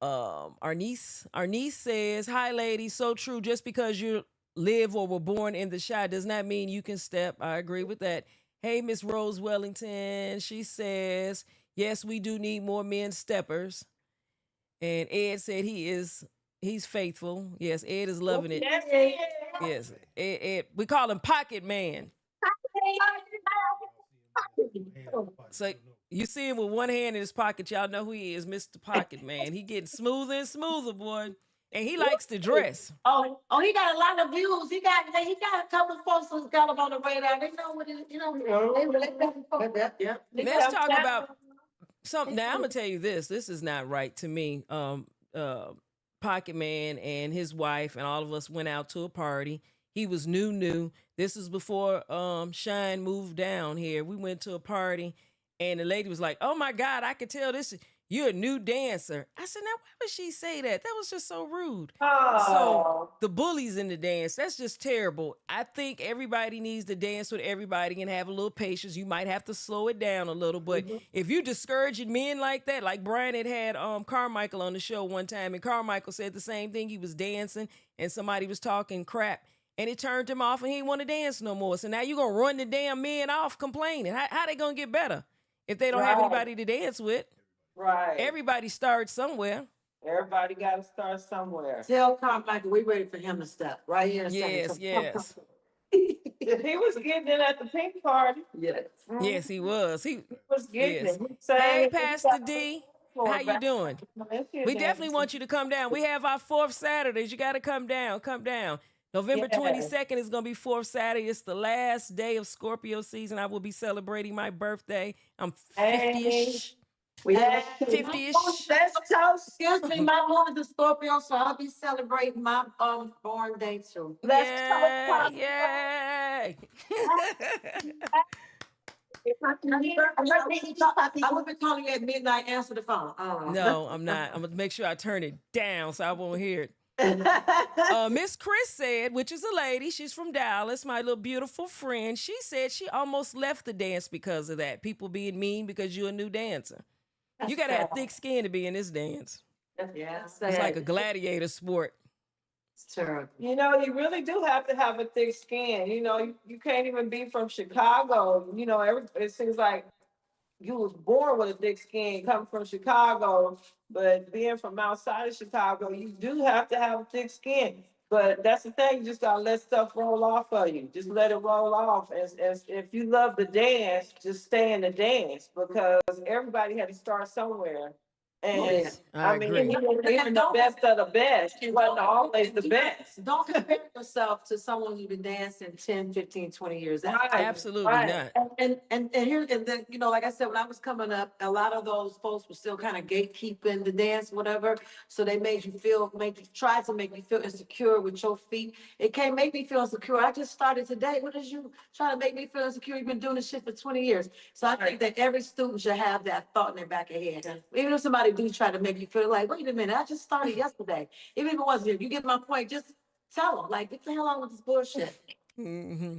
Arnice says, hi ladies, so true. Just because you live or were born in the Chi does not mean you can step. I agree with that. Hey, Miss Rose Wellington. She says, yes, we do need more men steppers. And Ed said he's faithful. Yes, Ed is loving it. Yes, Yes, Ed, we call him Pocket Man. So you see him with one hand in his pocket. Y'all know who he is, Mr. Pocket Man. He getting smoother and smoother, boy. And he likes to dress. Oh, he got a lot of views. He got a couple of folks who's got him on the radar. They know what it, Let's talk about something. Now I'm gonna tell you this. This is not right to me. Pocket Man and his wife and all of us went out to a party. He was new. This is before Shine moved down here. We went to a party and the lady was like, "Oh my God, I could tell you're a new dancer." I said, "Now why would she say that? That was just so rude." So the bullies in the dance, that's just terrible. I think everybody needs to dance with everybody and have a little patience. You might have to slow it down a little, but if you discouraging men like that, like Brian had Carmichael on the show one time, and Carmichael said the same thing. He was dancing and somebody was talking crap. And it turned him off and he didn't want to dance no more. So now you're going to run the damn men off complaining. How they going to get better if they don't have anybody to dance with? Right. Everybody starts somewhere. Everybody got to start somewhere. Tell Carmichael we ready for him to step right here. Yes. If he was getting it at the pink party. Yes. Yes, he was. He was getting yes. it. He sang Hey, it. Pastor D. How you doing? We definitely want you to come down. We have our 4th Saturdays. You got to come down. Come down. November 22nd is going to be 4th Saturday. It's the last day of Scorpio season. I will be celebrating my birthday. I'm 50-ish. We have 50-ish. Excuse me, my moon is a Scorpio, so I'll be celebrating my born day too. Yay! I would be calling you at midnight. Answer the phone. No, I'm not. I'm gonna make sure I turn it down so I won't hear it. Miss Chris said, which is a lady, she's from Dallas, my little beautiful friend. She said she almost left the dance because of that. People being mean because you're a new dancer. You gotta have thick skin to be in this dance. Yes, It's like a gladiator sport. It's terrible. You know, you really do have to have a thick skin. You know, you can't even be from Chicago. You know, it seems like you was born with a thick skin, coming from Chicago, but being from outside of Chicago, you do have to have a thick skin. But that's the thing, you just gotta let stuff roll off of you. Just let it roll off. As if you love the dance, just stay in the dance because everybody had to start somewhere. And Yes, I agree. even the best of the best, it wasn't always the best. Don't compare yourself to someone who's been dancing 10, 15, 20 years. That's Absolutely right. not. And here, and then, you know, like I said, when I was coming up, a lot of those folks were still kind of gatekeeping the dance, whatever. So they tried to make you feel insecure with your feet. It can't make me feel insecure. I just started today. What is you trying to make me feel insecure? You've been doing this shit for 20 years. So I think that every student should have that thought in their back of their head. Even if somebody do try to make you feel like, wait a minute, I just started yesterday. Even if it wasn't, you get my point, just tell them, like, get the hell out with this bullshit. Mm-hmm.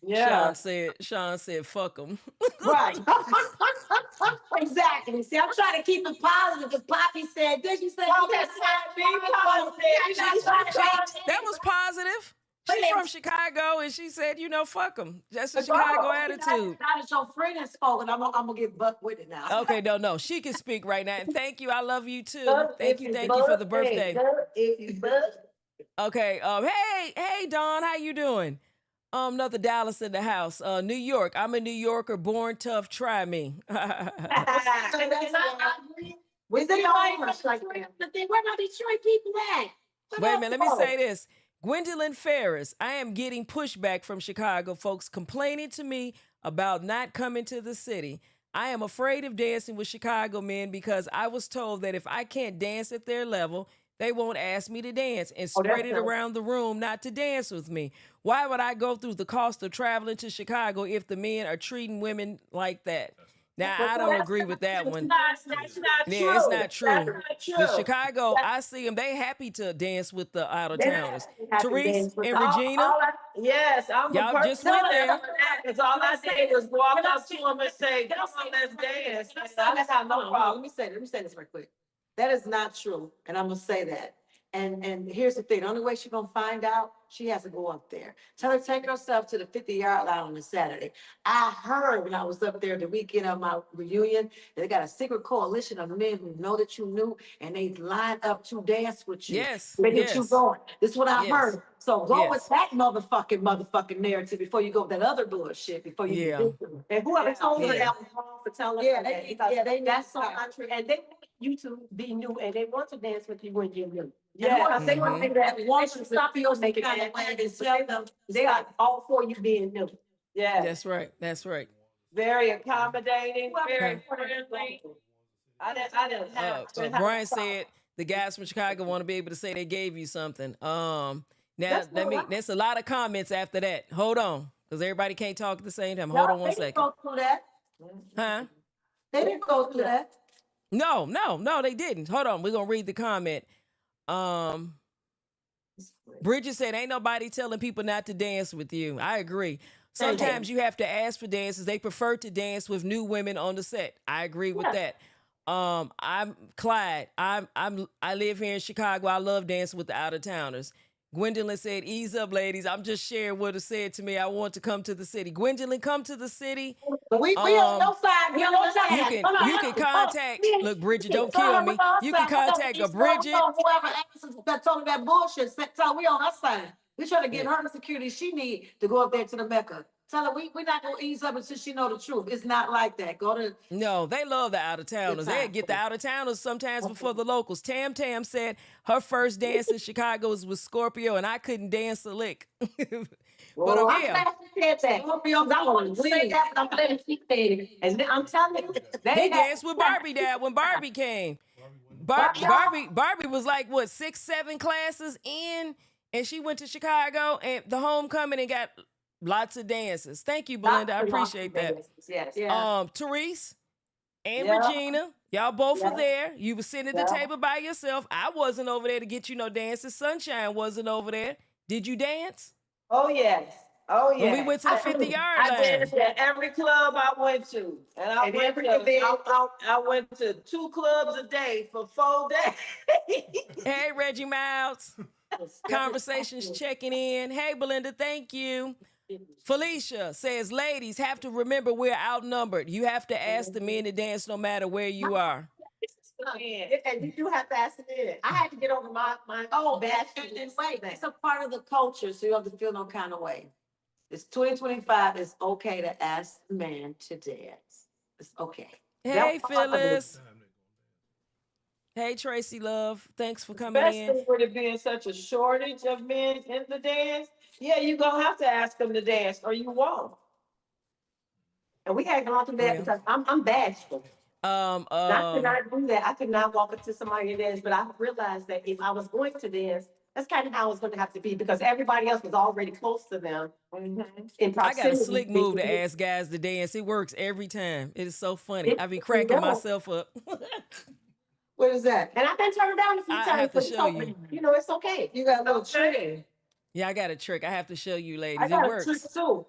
Yeah. Sean said, fuck them. Right. Exactly. See, I'm trying to keep it positive. Because Poppy said this, you said That was positive. She's from Chicago and she said, you know, fuck them. That's a Chicago attitude. Now that your friend has spoken, I'm gonna get buck with it now. Okay, no. She can speak right now. And thank you. I love you too. Thank you for the birthday. Okay. Hey, Dawn, how you doing? Another Dallas in the house. New York. I'm a New Yorker, born tough. Try me. Where's the where my Detroit people at? Wait a minute. Let me say this. Gwendolyn Ferris, I am getting pushback from Chicago folks complaining to me about not coming to the city. I am afraid of dancing with Chicago men because I was told that if I can't dance at their level, they won't ask me to dance and spread it around the room not to dance with me. Why would I go through the cost of traveling to Chicago if the men are treating women like that? Now, I don't agree with that one. That's not true. Yeah, it's not true. That's not true. The Chicago, I see them. They happy to dance with the out-of-towners. Therese and Regina. Yes, I'm the Y'all person just went there. because all I say was walk up to him and say, "Come on, let's dance." I have no problem. Let me say this right quick. That is not true, and I'm gonna say that. And here's the thing, the only way she's gonna find out, she has to go up there. Tell her, take herself to the 50-yard line on a Saturday. I heard when I was up there the weekend of my reunion, they got a secret coalition of men who know that you knew, and they line up to dance with you. Yes, They get you yes, going. This is what I yes, heard. So go with yes. that motherfucking narrative before you go with that other bullshit, before you Yeah. get victim. And whoever told her Yeah. that was wrong for telling her that, because that's so untrue. And they want you to be new and they want to dance with you when you're new. Yeah, they Mhm. want to make that want to stop you making that way and tell them They are all for you being new. Yeah, That's right. That's right. very accommodating, very Okay. friendly. I didn't have to have Brian a problem. said the guys from Chicago want to be able to say they gave you something. Now That's let me. what I- There's a lot of comments after that. Hold on, because everybody can't talk at the same time. No, Hold on one they didn't second. go through that. Huh? They didn't go through that. No, they didn't. Hold on, we're gonna read the comment. Bridget said, "Ain't nobody telling people not to dance with you." I agree. Sometimes you have to ask for dances. They prefer to dance with new women on the set. I agree with that. I'm Clyde. I live here in Chicago. I love dancing with the out of towners. Gwendolyn said, "Ease up, ladies. I'm just sharing what it said to me. I want to come to the city." Gwendolyn, come to the city. We on your side. We on your You side. you can contact. Look, Bridget, don't kill me. You can contact a Bridget. Whoever answers that told her that bullshit, tell her we on her side. We trying to get her the security she need to go up there to the Mecca. Tell her we're not gonna ease up until she know the truth. It's not like that. Go to No, they love the out of towners. They get the out of towners sometimes before the locals. Tam said her first dance in Chicago was with Scorpio, and I couldn't dance a lick. But I'm yeah, glad she said that. Scorpio. I want to say that, but I'm glad she said it. And I'm telling you, he danced with Barbie Dad when Barbie came. Barbie was like what 6, 7 classes in, and she went to Chicago and the homecoming and got lots of dances. Thank you, Belinda. I appreciate that. Yes. Yeah. Therese and Yeah. Regina, y'all both were Yeah. there. You were sitting at the Yeah. table by yourself. I wasn't over there to get you no dances. Sunshine wasn't over there. Did you dance? Oh, yes. Oh, When we yes. went to the 50-yard I line. danced at every club I went to. And I And went every to, event. I went to 2 clubs a day for 4 days. Hey, Reggie Miles. Conversations checking in. Hey, Belinda, thank you. Felicia says, ladies have to remember we're outnumbered. You have to ask the men to dance no matter where you are. And you do have to ask it. I had to get over my bad And wait, it's a part of the culture, so you don't have to feel no kind of way. It's 2025. It's okay to ask the man to dance. It's okay. Hey, Phyllis. Hey, Tracy Love. Thanks for coming Especially in. with it being such a shortage of men in the dance. Yeah, you're gonna have to ask them to dance or you won't. And we had gone through that Yeah. because I'm bashful. And I could Um, not do that. I could not walk up to somebody and dance, but I realized that if I was going to dance, that's kind of how it's going to have to be because everybody else was already close to them in I proximity. got a slick move to ask guys to dance. It works every time. It is so funny. I be cracking myself up. What is that? And I've been turned down a few I times, have to but it's show okay. you. You know, it's okay. You got a little Okay. trick. Yeah, I got a trick. I have to show you, ladies. I It got a works. trick too.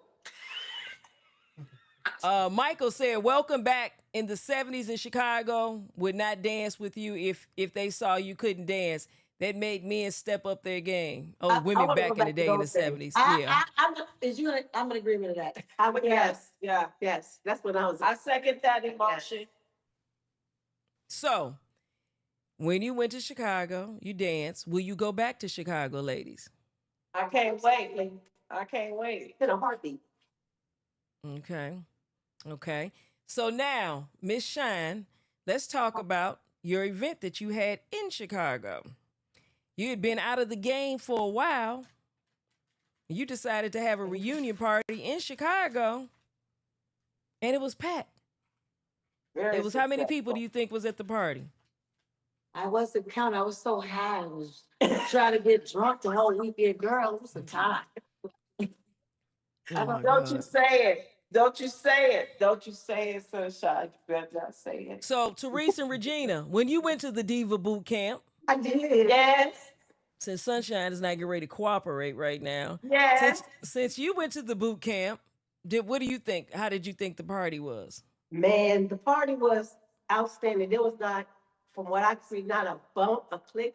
Michael said, "Welcome back. In the 70s in Chicago, would not dance with you if they saw you couldn't dance. That made men step up their game. Oh, I women wanna back go in the back to day in the those days. 70s. Yeah. I'm in agreement of that. I would Yes, yeah. yes. That's what I was. I second that emotion. So, when you went to Chicago, you danced. Will you go back to Chicago, ladies? I can't wait. I can't wait. in a heartbeat. Okay. Okay. So now, Miss Shine, let's talk about your event that you had in Chicago. You had been out of the game for a while. You decided to have a reunion party in Chicago, and it was packed. Very It was how many successful. people do you think was at the party? I wasn't counting. I was so high. I was trying to get drunk the whole weekend. Girl, it was a time. Oh my Don't you God. say it. Don't you say it. Don't you say it, Sunshine. You better not say it. So, Therese and Regina, when you went to the Diva Boot Camp, I did. Yes. since Sunshine is not getting ready to cooperate right now, Yes. since you went to the boot camp, what do you think? How did you think the party was? Man, the party was outstanding. There was not, from what I could see, not a bump, a click,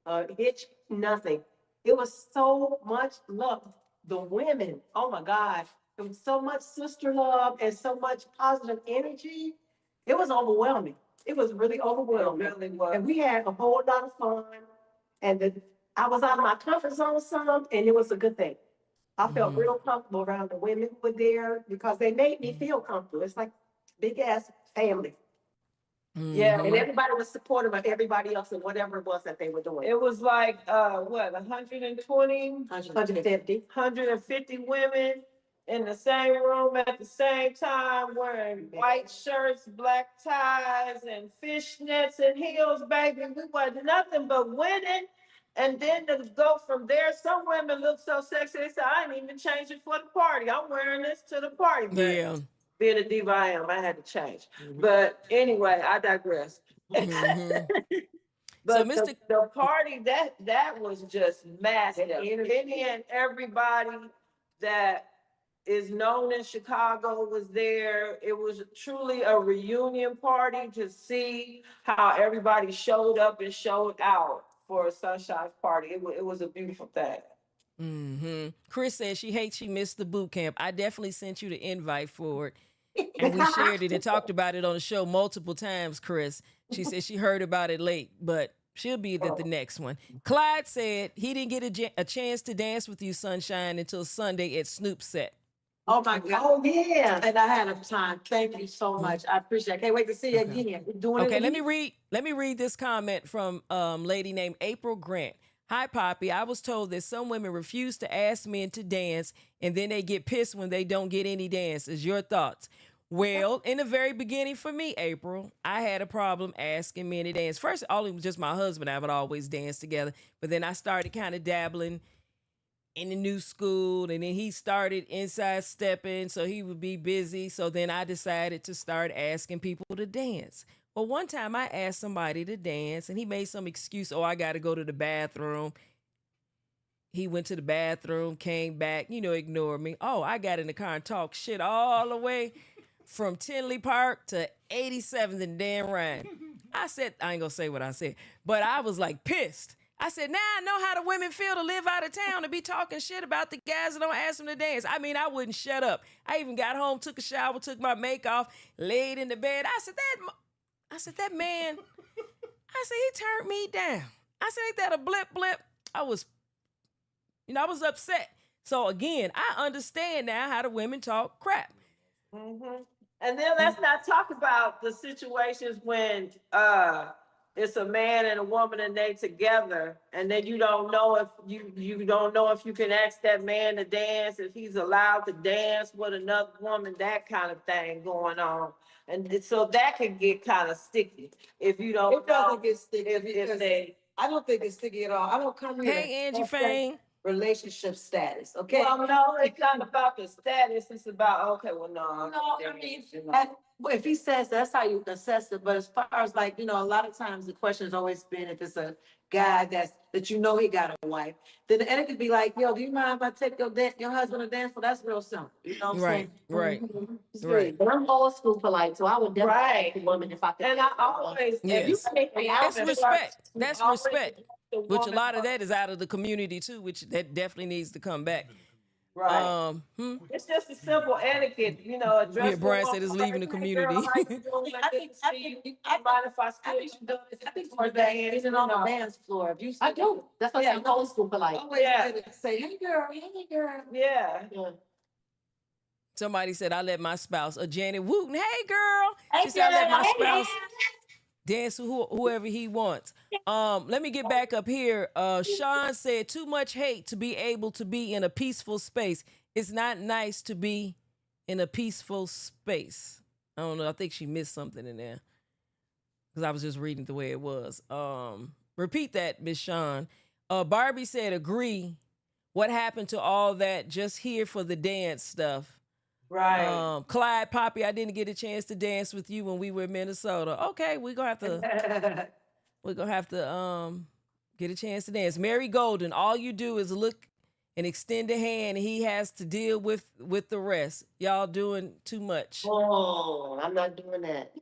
a hitch nothing. It was so much love. The women, oh my gosh, there was so much sister love and so much positive energy. It was overwhelming. It was really overwhelming. Really was. And we had a whole lot of fun. And I was out of my comfort zone some, and it was a good thing. I felt Mhm. real comfortable around the women who were there because they made me feel comfortable. It's like big ass family. Yeah, And Mhm. everybody was supportive of everybody else and whatever it was that they were doing. it was like, what, 120, 150. 150 women in the same room at the same time wearing white shirts, black ties, and fishnets and heels, baby. We wasn't nothing but winning. And then to go from there, some women look so sexy. They said, I ain't even change it for the party. I'm wearing this to the party. But Yeah. being a diva I am, I had to change. But anyway, I digress. Mhm. So, But Mr. the party that was just massive. Yeah. Any and everybody that is known in Chicago was there. It was truly a reunion party to see how everybody showed up and showed out for a Sunshine's party. It was a beautiful thing. Chris says she missed the boot camp. I definitely sent you the invite for it, and we shared it and talked about it on the show multiple times. Chris, she said she heard about it late, but she'll be at the next one. Clyde said he didn't get a chance to dance with you, Sunshine, until Sunday at Snoop's set. Oh, my God. Oh, yeah. And I had a time. Thank you so much. I appreciate it. I can't wait to see you Okay. again. We're doing it Okay, let again. me read this comment from lady named April Grant. Hi, Poppy. I was told that some women refuse to ask men to dance, and then they get pissed when they don't get any dances. Your thoughts? Well, in the very beginning for me, April, I had a problem asking men to dance. First, all it was just my husband and I would always dance together, but then I started kind of dabbling in the new school, and then he started inside stepping, so he would be busy. So then I decided to start asking people to dance. Well, one time I asked somebody to dance, and he made some excuse. Oh, I got to go to the bathroom. He went to the bathroom, came back, ignored me. Oh, I got in the car and talked shit all the way from Tinley Park to 87th and Dan Ryan. I said, I ain't gonna say what I said, but I was like pissed. I said, now I know how the women feel to live out of town and be talking shit about the guys that don't ask them to dance. I mean, I wouldn't shut up. I even got home, took a shower, took my make off, laid in the bed. I said, that man, I said, he turned me down. I said, ain't that a blip blip? I was upset. So again, I understand now how the women talk crap. Mm-hmm. And then let's not talk about the situations when it's a man and a woman and they together, and then you don't know if you don't know if you can ask that man to dance, if he's allowed to dance with another woman, that kind of thing going on. And so that can get kind of sticky if you don't It doesn't get sticky if because they I don't think it's sticky at all. I don't come here to Hey, Angie assess Fang. relationship status, okay? well, no, it's not about the status. It's about okay, well, no, No, I mean, well, if he says that's how you assess it, but as far as like, a lot of times the question has always been if it's a guy that he got a wife, then and it could be like, yo, do you mind if I take your husband to dance? Well, that's real simple. You know what I'm saying? Right. Mhm. It's Right. good. But I'm old school polite, so I would definitely Right. ask a woman if I could. and I always if you Yes. make me out That's respect. That's always respect. the Which a woman lot of first. that is out of the community too, which that definitely needs to come back. Right. It's just a simple etiquette, address Yeah, the Brian woman said it's first. leaving the Hey, community. girl, how you doing? I didn't see you. Mind if I I steal think you? you do this. I think you dance even on the dance floor. If you I do. That's why I'm old school polite. always Yeah. say, hey girl, hey girl. Yeah. Yeah. Somebody said I let my spouse, Janet Wooten. Hey girl. Hey, She said I let my girl. spouse dance with whoever he wants. Let me get back up here. Sean said too much hate to be able to be in a peaceful space. It's not nice to be in a peaceful space. I don't know. I think she missed something in there because I was just reading the way it was. Repeat that, Miss Sean. Barbie said agree. What happened to all that just here for the dance stuff? Right. Clyde, Poppy, I didn't get a chance to dance with you when we were in Minnesota. Okay, we're gonna have to get a chance to dance. Mary Golden, all you do is look and extend a hand, and he has to deal with the rest. Y'all doing too much. Oh, I'm not doing that.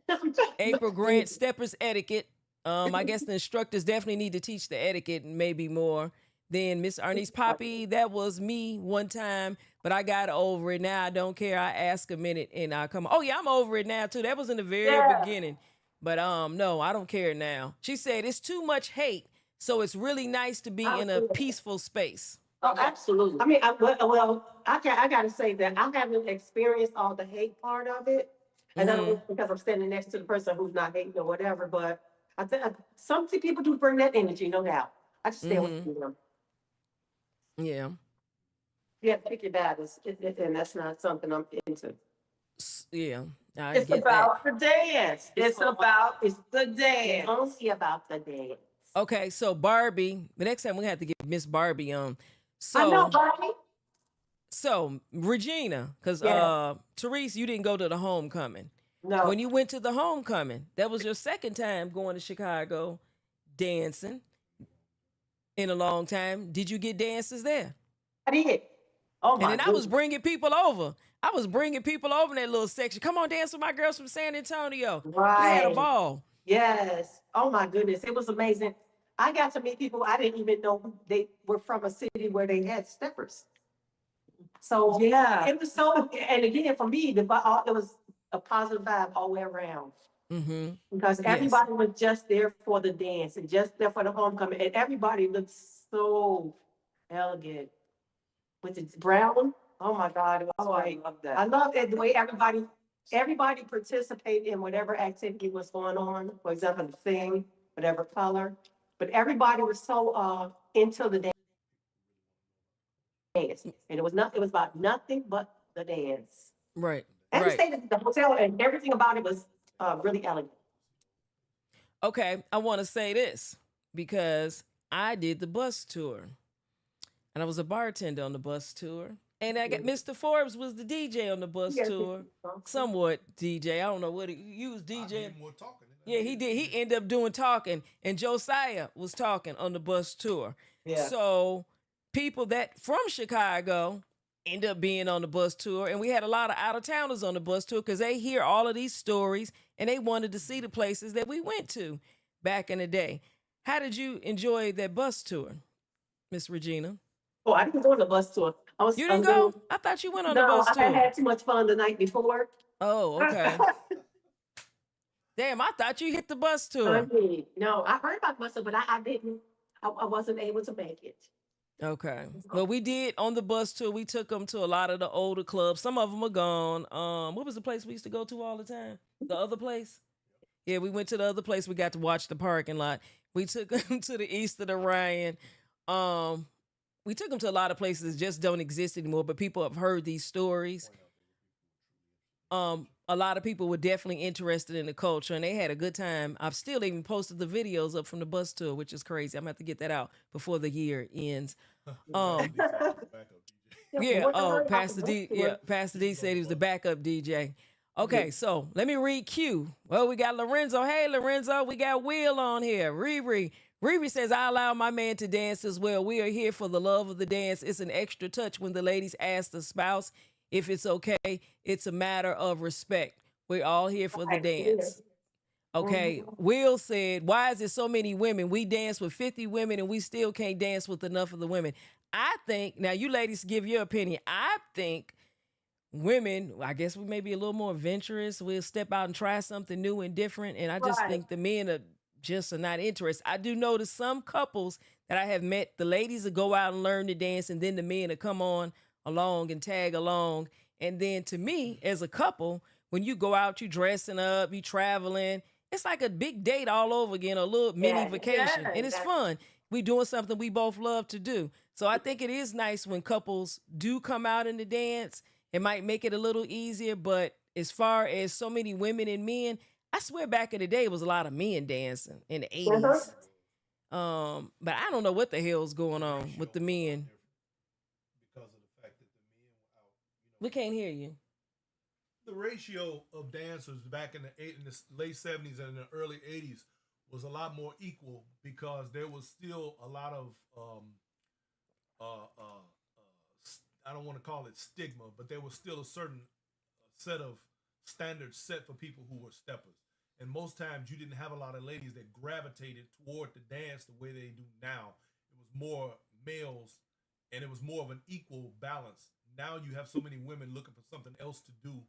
April Grant, steppers etiquette. I guess the instructors definitely need to teach the etiquette maybe more. Then Miss Ernest Poppy, that was me one time, but I got over it. Now I don't care. I ask a minute and I come. Oh yeah, I'm over it now too. That was in the very Yeah, beginning, but no, I don't care now. She said it's too much hate, so it's really nice to be in a peaceful space. oh, absolutely. I mean, I gotta say that I haven't experienced all the hate part of it. And I Mm-hmm. don't because I'm standing next to the person who's not hating or whatever, but I think some people do bring that energy, no doubt. I just stay away Mm-hmm. from them. Yeah. You have to pick your battles, and that's not something I'm into. Yeah. I It's get that. about the dance. It's the It's dance. only about the dance. Okay, so Barbie. The next time we have to get Miss Barbie on. I know, So Bobby. So Regina, because Yeah, Therese, you didn't go to the homecoming. no, When you went to the homecoming, that was your second time going to Chicago dancing in a long time. Did you get dances there? I did. Oh And my then I was goodness. bringing people over. I was bringing people over in that little section. Come on, dance with my girls from San Antonio. We had a Right. ball. Yes. Oh my goodness. It was amazing. I got to meet people I didn't even know they were from a city where they had steppers. So Yeah. it was so, and again, for me, it was a positive vibe all the way around Mm-hmm. because Yes. everybody was just there for the dance and just there for the homecoming. And everybody looked so elegant with the brown. Oh my God, it was Oh, I great. love I that. love it the way everybody participated in whatever activity was going on. For example, the thing, whatever color, but everybody was so into the dance, and it was about nothing but the dance. Right. And we Right. stayed at the hotel, and everything about it was really elegant. Okay. I want to say this because I did the bus tour. And I was a bartender on the bus tour. And I got Mr. Forbes was the DJ on the bus Yes. tour. Somewhat DJ. I don't know what he was I did DJing. more talking. Yeah, he did. He ended up doing talking. And Josiah was talking on the bus tour. Yeah. So people that from Chicago end up being on the bus tour. And we had a lot of out of towners on the bus tour because they hear all of these stories and they wanted to see the places that we went to back in the day. How did you enjoy that bus tour, Miss Regina? Oh, I didn't go on the bus tour. I was You a didn't go? little. I thought you went on the No, bus I had tour. had too much fun the night before. Oh, okay. Damn, I thought you hit the bus I tour. did. No, I heard about myself, but I didn't. I wasn't able to make it. Okay. Well, we did on the bus tour. We took them to a lot of the older clubs. Some of them are gone. What was the place we used to go to all the time? The other place? Yeah, we went to the other place. We got to watch the parking lot. We took them to the east of the Ryan. Um, we took them to a lot of places that just don't exist anymore, but people have heard these stories. A lot of people were definitely interested in the culture and they had a good time. I've still even posted the videos up from the bus tour, which is crazy. I'm gonna have to get that out before the year ends. Um, Yeah, from yeah, what I oh, heard about the Pastor bus D, yeah, tour, Pastor D said he was the backup DJ. yeah. Okay, so let me read Q. Well, we got Lorenzo. Hey, Lorenzo, we got Will on here. Riri. Riri says, I allow my man to dance as well. We are here for the love of the dance. It's an extra touch when the ladies ask the spouse if it's okay. It's a matter of respect. We're all here for the Right, it is. dance. Okay. Mhm. Will said, why is there so many women? We dance with 50 women and we still can't dance with enough of the women. I think, now you ladies give your opinion. I think women, I guess we may be a little more adventurous. We'll step out and try something new and different. And I just Right. think the men are not interested. I do notice some couples that I have met, the ladies will go out and learn to dance, and then the men will come on along and tag along. And then to me, as a couple, when you go out, you dressing up, you traveling, it's like a big date all over again, a little mini Yeah, vacation. yeah, And it's fun. We doing something we both love to do. So I think it is nice when couples do come out in the dance. It might make it a little easier, but as far as so many women and men, I swear back in the day it was a lot of men dancing in the Uh-huh. 80s. But I don't know what the hell's going on with the men. Because of the fact that the men were out, We can't hear you. the ratio of dancers back in in the late '70s and the early '80s was a lot more equal because there was still a lot of I don't want to call it stigma, but there was still a certain set of standards set for people who were steppers. And most times you didn't have a lot of ladies that gravitated toward the dance the way they do now. It was more males, and it was more of an equal balance. Now you have so many women looking for something else to do,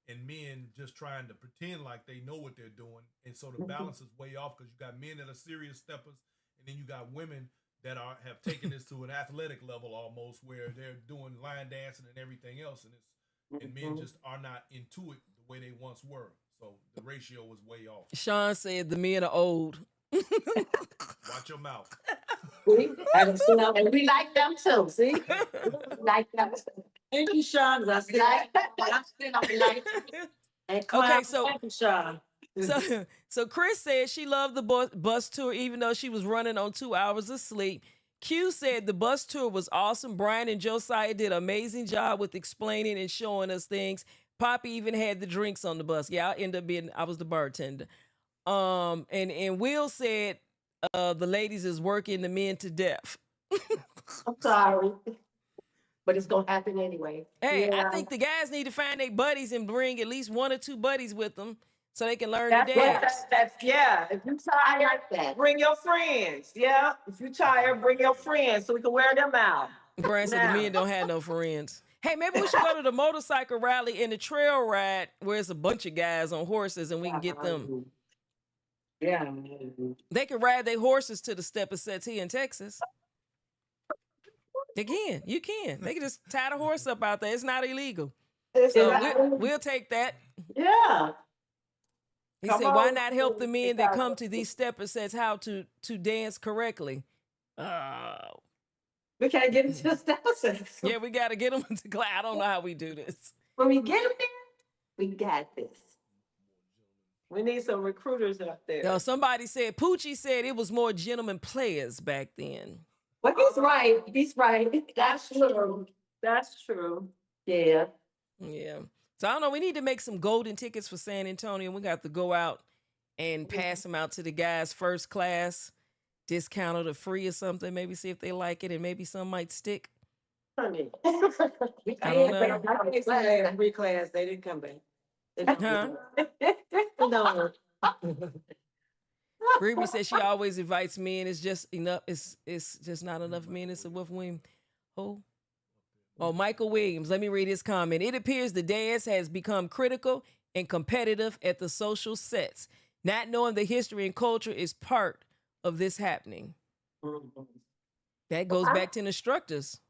and men just trying to pretend like they know what they're doing. And so the balance is way off because you got men that are serious steppers, and then you got women that are have taken this to an athletic level almost, where they're doing line dancing and everything else, and men just are not into it the way they once were. So the ratio was way off. Sean said the men are old. Watch your mouth. See? And, you know, and we like them too, see? We like them too. Thank you, Sean. 'Cause I said, Like, I'm still like, and Okay, clown, so thank you, Sean. so Chris said she loved the bus tour even though she was running on 2 hours of sleep. Q said the bus tour was awesome. Brian and Josiah did an amazing job with explaining and showing us things. Poppy even had the drinks on the bus. Yeah, I was the bartender. And Will said the ladies is working the men to death. I'm sorry. But it's gonna happen anyway. Hey, I Yeah. think the guys need to find their buddies and bring at least 1 or 2 buddies with them so they can learn That's to what, dance. yeah, if you I tired, like that. bring your friends, yeah? If you tired, bring your friends so we can wear them out. Brian said the Now. men don't have no friends. Hey, maybe we should go to the motorcycle rally and the trail ride where it's a bunch of guys on horses and we can get them. Yeah. They can ride their horses to the stepper sets here in Texas. They can. You can. They can just tie the horse up out there. It's not illegal. It's So not- we'll take that. yeah. He Come said, why on, not help the men that come Chicago. to these stepper sets how to dance correctly? Oh. We can't get into the stepsons. Yeah, we got to get them to class. I don't know how we do this. When we get them there, we got this. We need some recruiters up there. Now, somebody said, Poochie said it was more gentlemen players back then. But he's right. He's right. That's true. That's true. Yeah. Yeah. So I don't know. We need to make some golden tickets for San Antonio. We got to go out and pass them out to the guys first class, discounted or free or something. Maybe see if they like it and maybe some might stick. Honey. I don't know. I think they had free class. They didn't come back. They didn't Huh? No. Ruby says she always invites men. It's just enough. It's just not enough men. It's a Wolf Williams. Who? Oh, Michael Williams. Let me read his comment. It appears the dance has become critical and competitive at the social sets. Not knowing the history and culture is part of this happening. That goes back to instructors.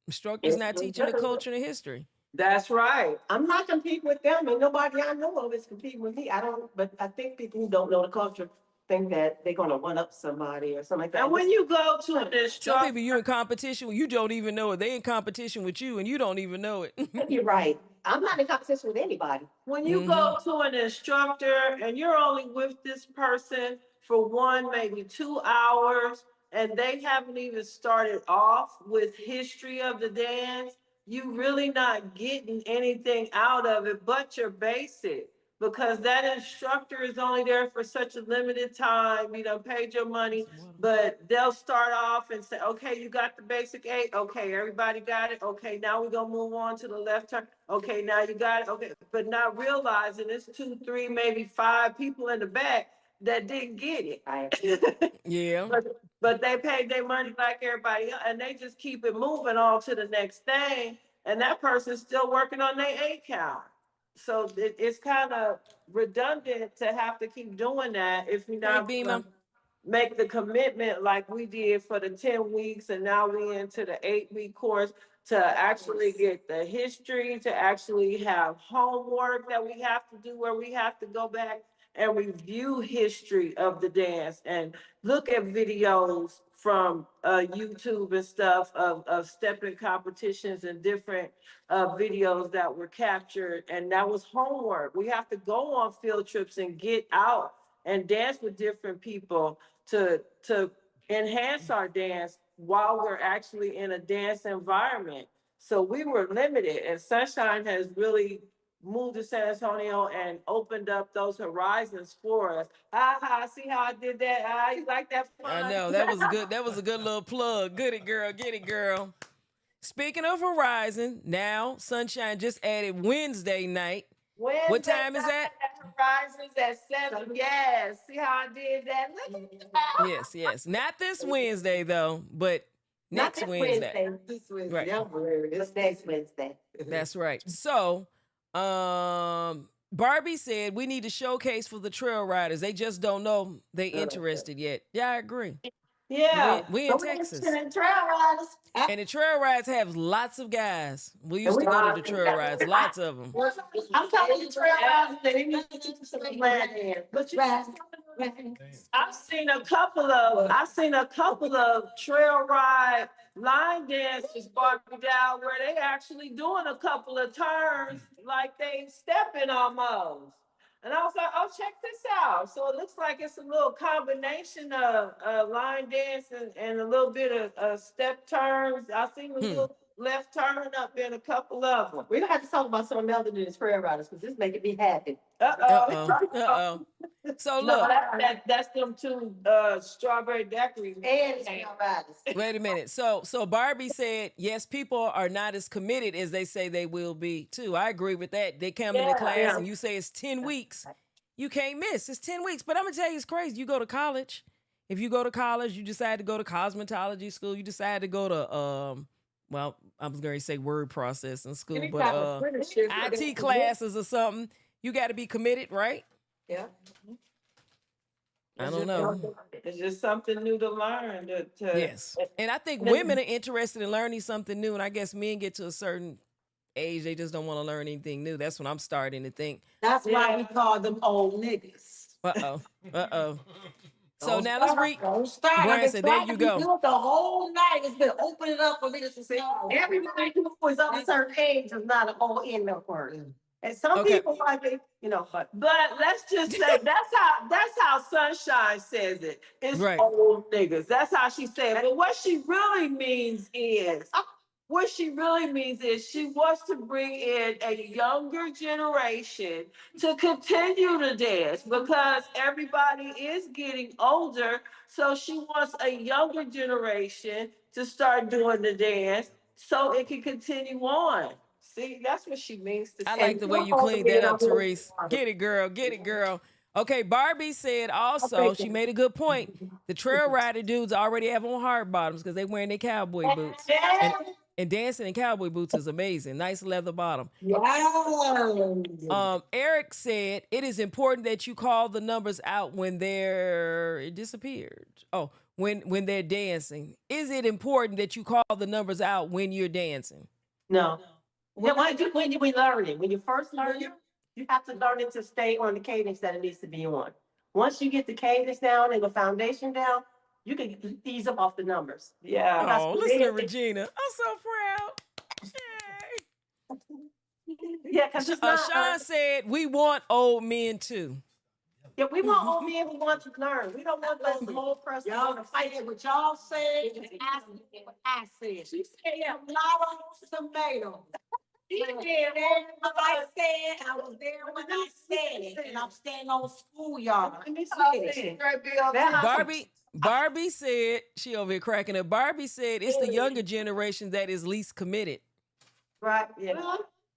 Instructors not teaching the culture and the history. That's right. I'm not competing with them, and nobody I know of is competing with me. I don't, but I think people who don't know the culture think that they're gonna one up somebody or something like that. And when you go to an Some instructor, people you in competition, you don't even know it. They in competition with you and you don't even know it. You're right. I'm not in competition with anybody. when you go to an instructor and you're only with this person for 1, maybe 2 hours, and they haven't even started off with history of the dance, you really not getting anything out of it but your basic. Because that instructor is only there for such a limited time, you know, paid your money, but they'll start off and say, okay, you got the basic 8. Okay, everybody got it. Okay, now we're gonna move on to the left turn. Okay, now you got it. Okay, but not realizing it's 2, 3, maybe 5 people in the back that didn't get it. Yeah. But they paid their money like everybody else, and they just keep it moving on to the next thing. And that person's still working on their 8 count. So it's kind of redundant to have to keep doing that if you're not Bima. gonna make the commitment like we did for the 10 weeks, and now we into the 8-week course to actually get the history, to actually have homework that we have to do where we have to go back and review history of the dance and look at videos from YouTube and stuff of stepping competitions and different videos that were captured. And that was homework. We have to go on field trips and get out and dance with different people to enhance our dance while we're actually in a dance environment. So we were limited, and Sunshine has really moved to San Antonio and opened up those horizons for us. See how I did that? You like that? I know that was good. That was a good little plug. Get it, girl. Get it, girl. Speaking of Horizon, now Sunshine just added Wednesday night. Wednesday What time is night that? at Horizons at 7. Yes. See how I did that? Look at that. Yes, yes. Not this Wednesday though, but Not next this Wednesday. Wednesday. This Wednesday. Right. I'm worried. It's next Wednesday. That's right. So, Barbie said we need to showcase for the trail riders. They just don't know they interested yet. Yeah, I agree. Yeah. We So in we're Texas. interested in trail riders. And the trail rides have lots of guys. We And used we to go to the lots of trail guys. rides, lots of them. I'm telling you, trail riders, they need to teach some land in. But you Right. I've seen a couple of trail ride line dances, Barbie Dow, where they actually doing a couple of turns like they stepping almost. And I was like, oh, check this out. So it looks like it's a little combination of line dance and a little bit of step turns. I seen a little left turn up in a couple of them. We're gonna have to talk about something else than these trail riders because this making me happy. Uh-oh. So No, look, that's them two strawberry daiquiris. And trail riders. wait a minute. So Barbie said, yes, people are not as committed as they say they will be too. I agree with that. They come into Yeah, class yeah. and you say it's 10 weeks. You can't miss. It's 10 weeks. But I'm gonna tell you, it's crazy. You go to college. If you go to college, you decide to go to cosmetology school, you decide to go to well, I was going to say word processing school, Any but type of apprenticeship, IT classes or something. You got to be committed, right? Yeah. I don't know. It's just something new to learn. Yes. And I think women are interested in learning something new. And I guess men get to a certain age, they just don't want to learn anything new. That's when I'm starting to think, That's why we call them old niggas. uh-oh. So Don't now let's start, read. Don't start. I've been Branson, there trying you to be go. good the whole night. It's been opening up for me to say everybody who is of a certain age is not an old inmate word. And some Okay. people like it, but But let's just say that's how Sunshine says it. It's Right. old niggas. That's how she said it. But what she really means is she wants to bring in a younger generation to continue to dance because everybody is getting older. So she wants a younger generation to start doing the dance so it can continue on. See, that's what she means to I say. like the way you cleaned that up, Therese. Get it, girl. Get it, girl. Okay, Barbie said also, she made a good point. The trail rider dudes already have on hard bottoms because they wearing their cowboy boots. And dancing in cowboy boots is amazing. Nice leather bottom. Wow. Eric said it is important that you call the numbers out when it disappeared. Oh, when they're dancing. Is it important that you call the numbers out when you're dancing? No. When you learn it, when you first learn it, you have to learn it to stay on the cadence that it needs to be on. Once you get the cadence down and the foundation down, you can ease up off the numbers. Yeah. Oh, listen to Regina. I'm so proud. Yay. Yeah, because it's not. Sean said we want old men too. Yeah, we want old men who want to learn. We don't want those old person Y'all to fight it. What y'all said is asking what I said. She said tomato, tomato. She said what I said. I was there when I said it, and I'm staying on school, y'all. Let me say it. Barbie said, she over here cracking up. Barbie said it's the younger generation that is least committed. Right, yeah.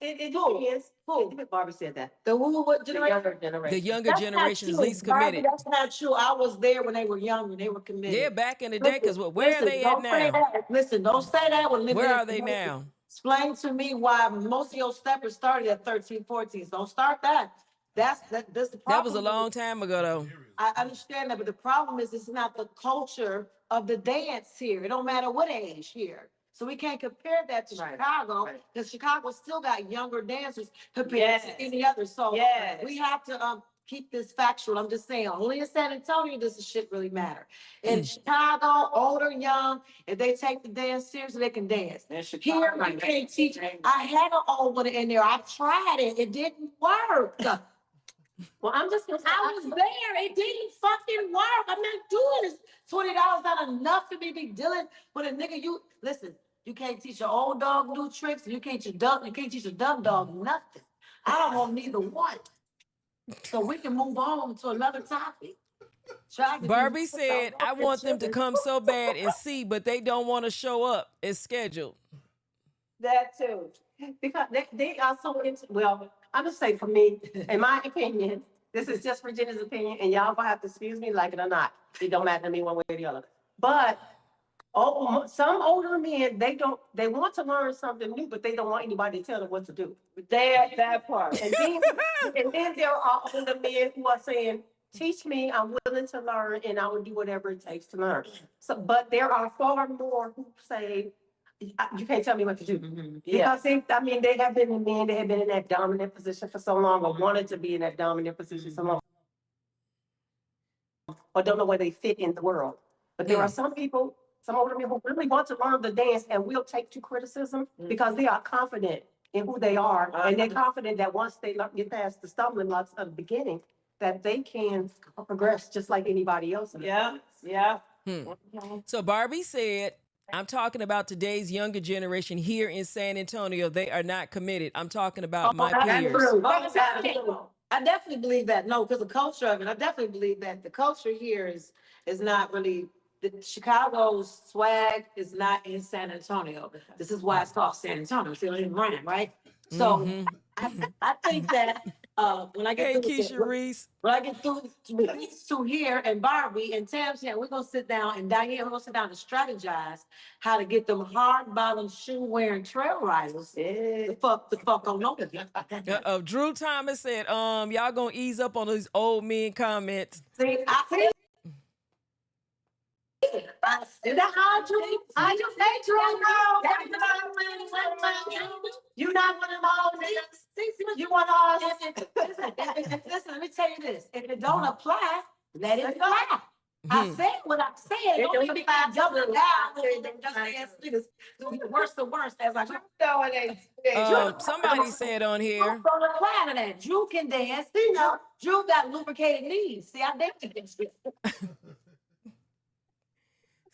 It is. Who? Barbie said that. What generation? The younger generation. The younger generation is least committed. That's not true. I was there when they were younger. They were committed. Yeah, back in the day, because where are they at now? Listen, don't say that. Where are they now? Explain to me why most of your steppers started at 13, 14. Don't start that. That's the problem. That was a long time ago, though. I understand that, but the problem is it's not the culture of the dance here. It don't matter what age here. So we can't compare that to Chicago because Chicago still got younger dancers compared to any other. So we have to keep this factual. I'm just saying, only in San Antonio does the shit really matter. In Chicago, old or young, if they take the dance seriously, they can dance. Here, you can't teach. I had an old one in there. I tried it. It didn't work. Well, I was there. It didn't fucking work. I'm not doing this. $20 not enough for me to be dealing with a nigga. Listen, you can't teach your old dog new tricks. You can't teach your dumb dog nothing. I don't want neither one. So we can move on to another topic. Barbie said, I want them to come so bad and see, but they don't want to show up. It's scheduled. That too. Because they are so into, I'm just saying for me, in my opinion, this is just Virginia's opinion, and y'all gonna have to excuse me, like it or not. It don't matter to me one way or the other. But some older men, they want to learn something new, but they don't want anybody to tell them what to do. That part. And then there are older men who are saying, teach me, I'm willing to learn, and I will do whatever it takes to learn. So, but there are far more who say, you can't tell me what to do. Yeah. Because they have been in men, they have been in that dominant position for so long, or wanted to be in that dominant position so long, or don't know where they fit in the world. But there are some people, some older men who really want to learn the dance and will take to criticism because they are confident in who they are. And they're confident that once they get past the stumbling blocks of the beginning, that they can progress just like anybody else. Yeah, yeah. So Barbie said, I'm talking about today's younger generation here in San Antonio. They are not committed. I'm talking about my peers. I definitely believe that. No, because the culture of it, I definitely believe that the culture here is not really, the Chicago's swag is not in San Antonio. This is why it's called San Antonio. See, it's brand, right? So I think that when I get Hey, through with Keisha Reese. when I get through with these two here and Barbie and Tam, yeah, we're gonna sit down and Diane, we're gonna sit down and strategize how to get them hard bottom shoe wearing trail riders the fuck on over here. Drew Thomas said, y'all gonna ease up on these old men comments. See, is that how you say Drew now? You not one of them all niggas. You want all Listen, let me tell you this. If it don't apply, let it fly. I said what I said. It Don't don't be apply. doubling down. Just ass niggas do worse and worse as I go. Somebody said on here. Don't apply to that. Drew can dance. You know, Drew got lubricated knees. See, I dance.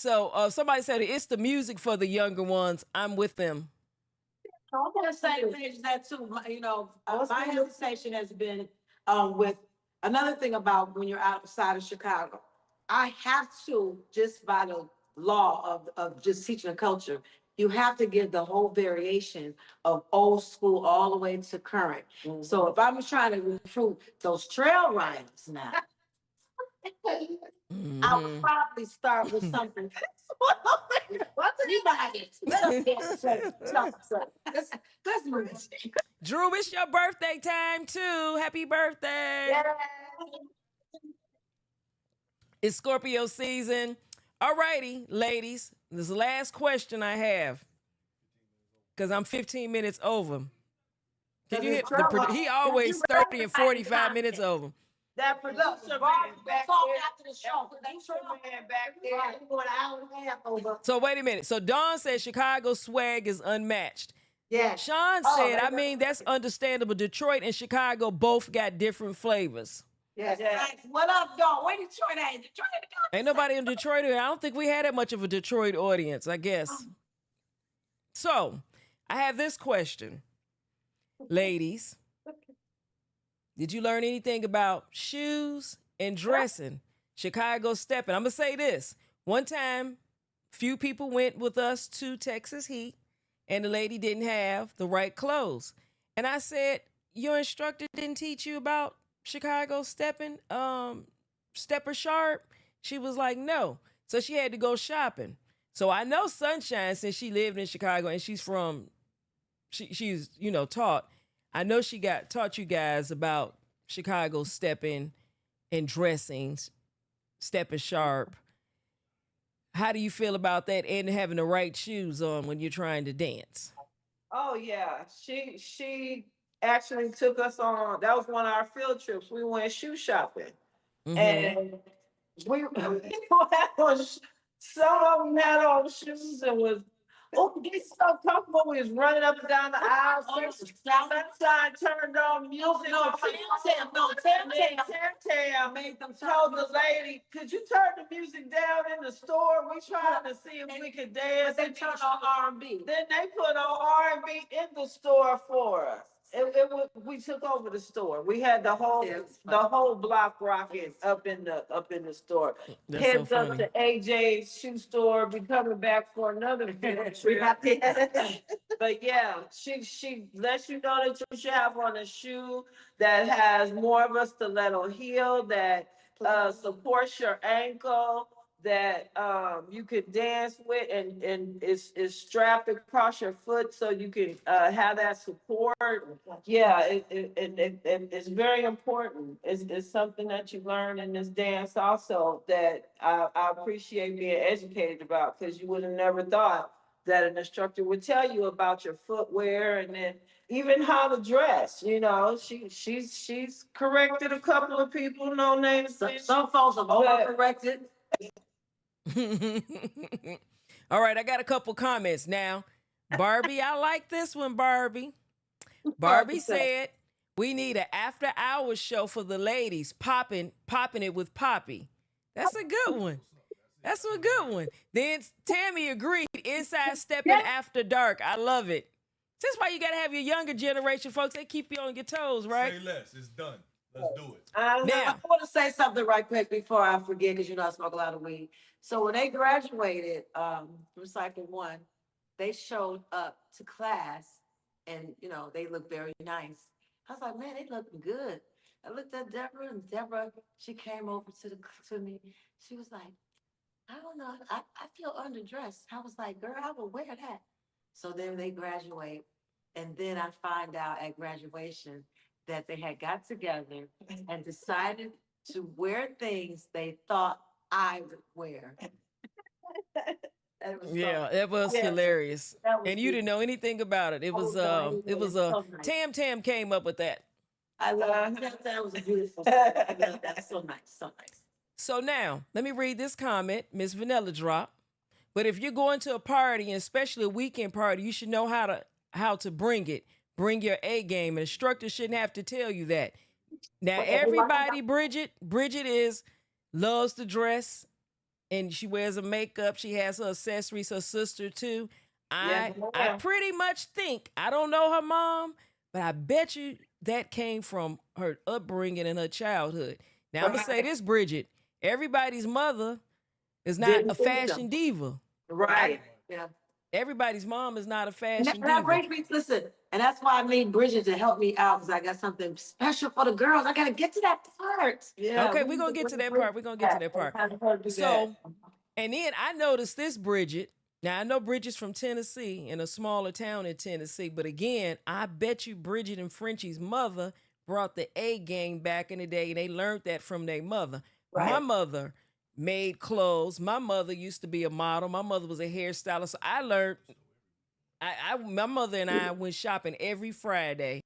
So somebody said it's the music for the younger ones. I'm with them. I'm gonna say that too. My hesitation has been with another thing about when you're outside of Chicago. I have to, just by the law of just teaching a culture, you have to give the whole variation of old school all the way to current. So if I'm trying to recruit those trail riders now, I would probably start with something. What's anybody? Let's move. Drew, it's your birthday time too. Happy birthday. It's Scorpio season. All righty, ladies. This is the last question I have. Because I'm 15 minutes over. Can you hear? He always 30 and 45 minutes over. That producer man back Talk there. after the show. That producer man back there. for an hour and a half over. So wait a minute. So Dawn says Chicago swag is unmatched. Yeah. Sean said, I mean, that's understandable. Detroit and Chicago both got different flavors. Yes. What up, dog? Where Detroit at? Ain't nobody in Detroit. I don't think we had that much of a Detroit audience, I guess. So I have this question. Ladies, did you learn anything about shoes and dressing? Chicago stepping. I'm going to say this. One time, few people went with us to Texas Heat, and the lady didn't have the right clothes. And I said, your instructor didn't teach you about Chicago stepping, stepper sharp? She was like, no. So she had to go shopping. So I know Sunshine, since she lived in Chicago and she's taught. I know she taught you guys about Chicago stepping and dressing, stepping sharp. How do you feel about that and having the right shoes on when you're trying to dance? Oh yeah, she actually took us on. That was one of our field trips. We went shoe shopping, and we some of them had on shoes and was get so comfortable. We was running up and down the aisle. Sunshine turned on music. Tam Made them told the lady, "Could you turn the music down in the store? We trying to see if we could dance." They turned on R&B. Then they put on R&B in the store for us. We took over the store. We had the whole Yeah, it was the fun. whole block rocking up in the store. That's so Heads up funny. to AJ's shoe store. Be coming back for another field We trip. got the. But yeah, she lets you know that you should have on a shoe that has more of a stiletto heel that supports your ankle, that you could dance with, and is strapped across your foot so you can have that support. Yeah, it's very important. It's something that you learn in this dance also that I appreciate being educated about, because you would have never thought that an instructor would tell you about your footwear, and then even how to dress. You know, she's corrected a couple of people, no names. Some folks have overcorrected. All right, I got a couple comments now. Barbie, I like this one, Barbie. Barbie said, we need an after hours show for the ladies, popping it with Poppy. That's a good one. That's a good one. Then Tammy agreed, inside stepping after dark. I love it. That's why you got to have your younger generation folks. They keep you on your toes, right? Say less. It's done. Let's do it. Now, Now, I want to say something right quick before I forget, because you know I smoke a lot of weed. So when they graduated from Cycle 1, they showed up to class, and you know they looked very nice. I was like, man, they looking good. I looked at Deborah, and Deborah, she came over to me. She was like, I don't know, I feel underdressed. I was like, girl, I will wear that. So then they graduate, and then I find out at graduation that they had got together and decided to wear things they thought I would wear. That was yeah, that was yeah, hilarious. that was And you didn't know anything about it. It was so nice. Tam Tam came up with that. I love that was a beautiful song. I love that. So nice, so nice. So now, let me read this comment, Miss Vanilla Drop. But if you're going to a party, and especially a weekend party, you should know how to bring it. Bring your A game. An instructor shouldn't have to tell you that. Now, everybody, Bridget loves to dress, and she wears a makeup. She has her accessories, her sister too. I pretty much think, I don't know her mom, but I bet you that came from her upbringing and her childhood. Now, I'm going to say this, Bridget. Everybody's mother is not a fashion diva. Right. Yeah. Everybody's mom is not a fashion And that diva. brings me, listen, and that's why I need Bridget to help me out, because I got something special for the girls. I gotta get to that part. Yeah, Okay, we're going to get to that part. We're going to get to that part. So, and then I noticed this, Bridget. Now, I know Bridget's from Tennessee, in a smaller town in Tennessee. But again, I bet you Bridget and Frenchie's mother brought the A game back in the day, and they learned that from their mother. Right. My mother made clothes. My mother used to be a model. My mother was a hairstylist. So I learned, my mother and I went shopping every Friday.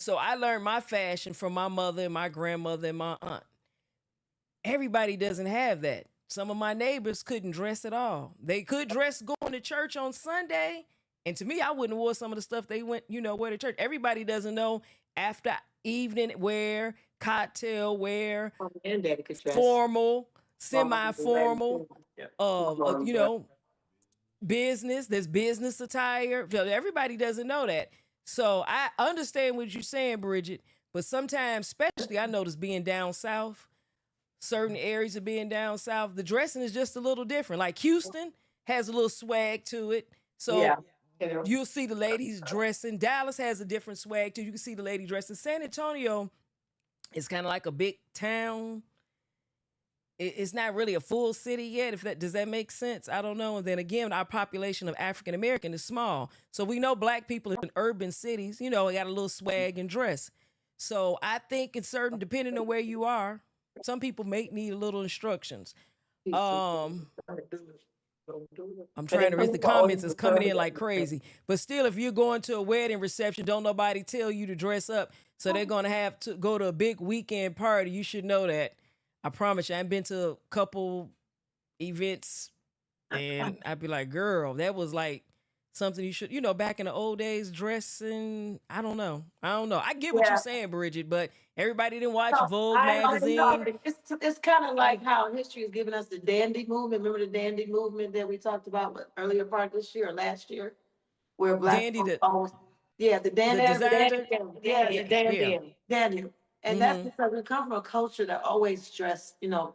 So I learned my fashion from my mother and my grandmother and my aunt. Everybody doesn't have that. Some of my neighbors couldn't dress at all. They could dress going to church on Sunday. And to me, I wouldn't have wore some of the stuff they went, wear to church. Everybody doesn't know after evening wear, cocktail wear, And Daddy could dress. formal, semi-formal, business. There's business attire. Everybody doesn't know that. So I understand what you're saying, Bridget. But sometimes, especially I notice being down south, certain areas of being down south, the dressing is just a little different. Like Houston has a little swag to it. So you'll see the ladies dressing. Dallas has a different swag too. You can see the lady dressing. San Antonio is kind of like a big town. It's not really a full city yet. Does that make sense? I don't know. And then again, our population of African American is small. So we know black people in urban cities, got a little swag and dress. So I think it's certain, depending on where you are, some people may need a little instructions. I'm trying to read the comments. It's coming in like crazy. But still, if you're going to a wedding reception, don't nobody tell you to dress up. So they're going to have to go to a big weekend party. You should know that. I promise you, I've been to a couple events and I'd be like, girl, that was like something you should, back in the old days, dressing. I don't know. I get what you're saying, Bridget, but everybody didn't watch Vogue magazine. It's kind of like how history has given us the dandy movement. Remember the dandy movement that we talked about earlier part of this year or last year? Where black Dandy folks the- almost Yeah, the Daniel. designer? Yeah, the damn Yeah. damn. Daniel. And that's Mhm. because we come from a culture that always dress,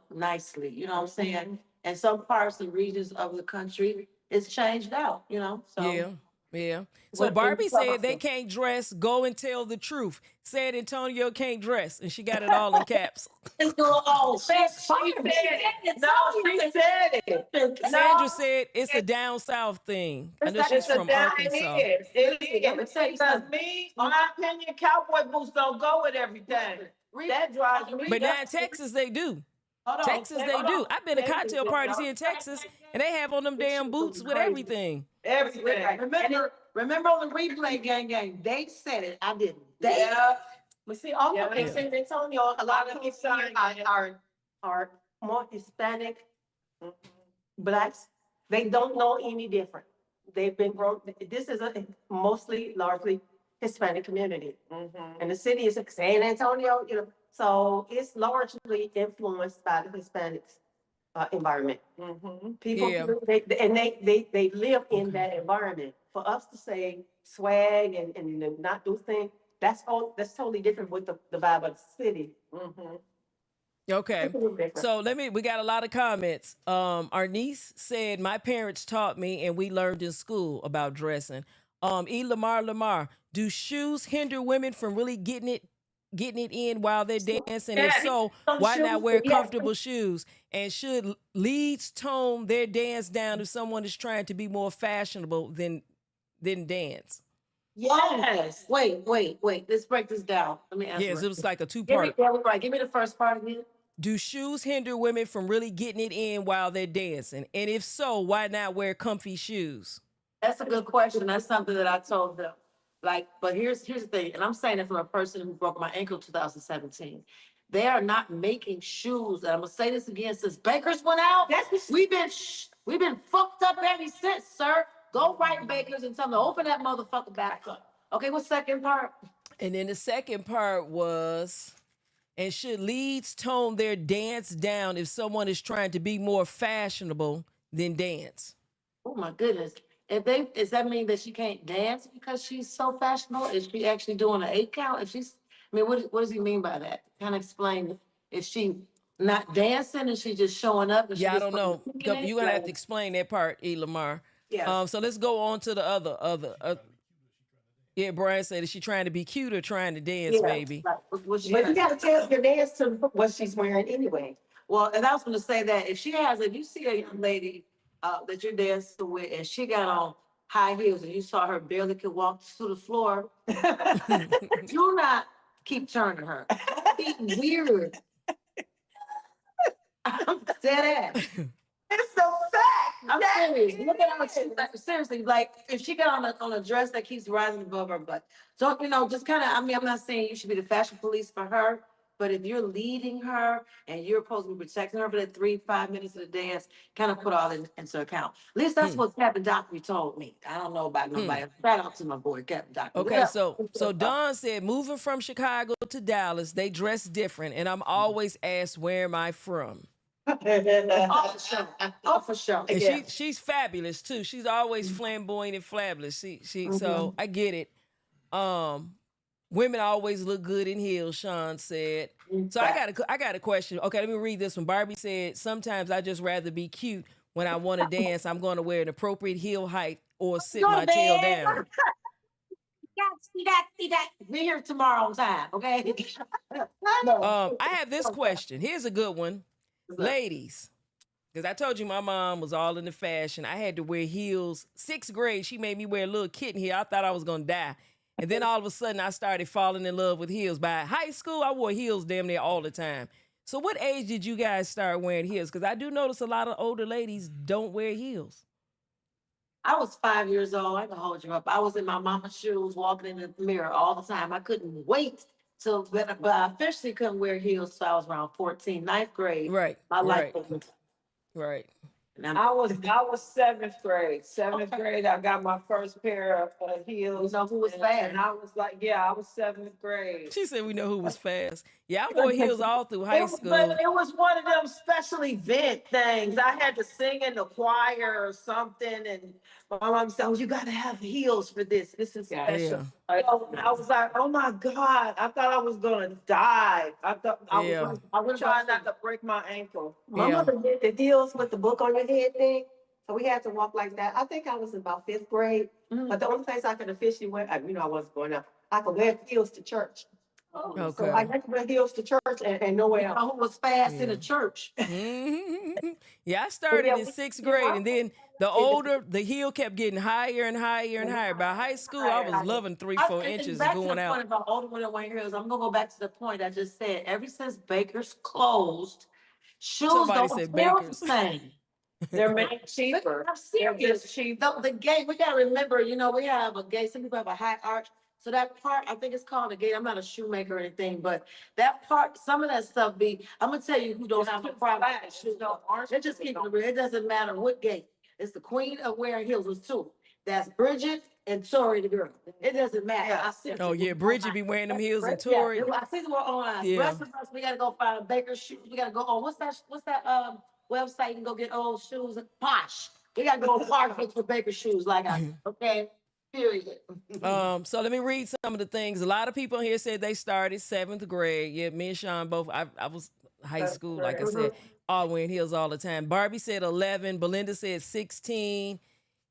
nicely, you know what I'm saying? And some parts and regions of the country, it's changed out, Yeah. so. Yeah. So What in Barbie said they can't dress, go and tell the truth. San Antonio can't dress, and she got it all in caps. It's going on. She said it. No, she said it. Sandra No, said it's a down south thing. I know she's it's a from damn, Arkansas. it is. It Let me is. tell you Because something. me, in my opinion, cowboy boots don't go with everything. That drives me. But now in Texas they do. Hold on. Texas they do. I've been to cocktail parties here in Texas, and they have on them damn boots with everything. Everything. Remember on the replay gang, they said it, I didn't. Yeah. But see, also Yeah. in San Antonio, a lot of people are more Hispanic, blacks. They don't know any different. They've been grown, this is a mostly largely Hispanic community. And the city is San Antonio, so it's largely influenced by the Hispanics environment. People, Yeah. they live in Okay. that environment. For us to say swag and not do things, that's totally different with the vibe of the city. Okay. It's a little different. So we got a lot of comments. Our niece said, my parents taught me and we learned in school about dressing. Lamar, do shoes hinder women from really getting it in while they're dancing? If so, why not wear comfortable shoes? And should leads tone their dance down if someone is trying to be more fashionable than dance? Yes. Wait. Let's break this down. Let me answer Yes, it was like a Give me, two-part. right. Give me the first part again. Do shoes hinder women from really getting it in while they're dancing? And if so, why not wear comfy shoes? That's a good question. That's something that I told them. But here's the thing, and I'm saying it from a person who broke my ankle 2017. They are not making shoes. And I'm gonna say this again, since Bakers went out, we've been fucked up ever since, sir. Go right Bakers and tell them to open that motherfucker back up. Okay, what's second part? And then the second part was, and should leads tone their dance down if someone is trying to be more fashionable than dance? Oh my goodness. Does that mean that she can't dance because she's so fashionable? Is she actually doing an 8 count? What does he mean by that? Kind of explain. Is she not dancing? Is she just showing up? Yeah, I don't know. You're gonna have to explain that part, Lamar. Yeah. So let's go on to the other. Yeah, Brian said, is she trying to be cute or trying to dance, maybe? But you gotta tell your dance to what she's wearing anyway. Well, and I was gonna say that if you see a young lady that you're dancing with and she got on high heels and you saw her barely could walk to the floor, do not keep turning her. Be weird. I'm dead ass. It's the fact. I'm serious. Look at how she, seriously, if she got on a dress that keeps rising above her butt. So, just kind of, I'm not saying you should be the fashion police for her, but if you're leading her and you're supposed to be protecting her for that 3-5 minutes of the dance, kind of put all that into account. At least that's what Captain Dockery told me. I don't know about nobody else. Shout out to my boy, Captain Dockery. Okay, so Don said, moving from Chicago to Dallas, they dress different, and I'm always asked, where am I from? Oh, for sure. Oh, for sure. And she's fabulous too. She's always flamboyant and fabulous. So I get it. Women always look good in heels, Sean said. So I got a question. Okay, let me read this one. Barbie said, sometimes I just rather be cute when I want to dance. I'm going to wear an appropriate heel height or sit my tail down. See that. Be here tomorrow on time, okay? I have this question. Here's a good one. Ladies, because I told you my mom was all into fashion. I had to wear heels. 6th grade, she made me wear a little kitten heel. I thought I was going to die. And then all of a sudden, I started falling in love with heels. By high school, I wore heels damn near all the time. So what age did you guys start wearing heels? Because I do notice a lot of older ladies don't wear heels. I was 5 years old. I can hold you up. I was in my mama's shoes, walking in the mirror all the time. I couldn't wait but I officially couldn't wear heels till I was around 14, 9th grade. Right. My life Right. was. Right. I was 7th grade. 7th grade, I got my first pair of heels. You know who was fast? And I was like, I was 7th grade. She said we know who was fast. Yeah, I wore heels all through high But school. it was one of them special event things. I had to sing in the choir or something, and my mom said, "Oh, you got to have heels for this. This is special." Yeah, So I was like, "Oh my God!" I thought I was gonna die. I thought I was. yeah, I was trying not to break my ankle. My yeah. mother did the heels with the book on your head thing. So we had to walk like that. I think I was in about fifth grade. Mhm. But the only place I could officially wear, I wasn't going out. I could wear heels to church. So I Okay. got to wear heels to church and nowhere You else. know who was fast in Yeah. the church? Yeah, I But started yeah, in sixth grade, and then the older the heel kept getting higher and higher and higher. By high school, I was loving three, I, four and inches back to the going out. point about older women wearing heels, I'm gonna go back to the point I just said. Ever since Baker's closed, shoes Somebody don't said feel the Bakers. same. They're made cheaper. I'm They're serious. just cheap. The gate, we gotta remember, we have a gate, some people have a high arch. So that part, I think it's called a gate. I'm not a shoemaker or anything, but that part, some of that stuff I'm gonna tell you who don't have a problem with shoes. They're just keeping it real. It doesn't matter what gate. It's the queen of wearing heels. There's two. That's Bridget and Tori the girl. It doesn't matter. I see Oh yeah, Bridget be wearing them heels and yeah, Tory. I see the one online. The Yeah. rest of us, we gotta go find a Baker's shoes. We gotta go on. What's that website? You can go get old shoes. Posh. We gotta go on Posh look for Baker shoes like I okay. Period. So let me read some of the things. A lot of people here said they started seventh grade. Yeah, me and Sean both. I was high school, like I said, all wearing heels all the time. Barbie said 11. Belinda said 16.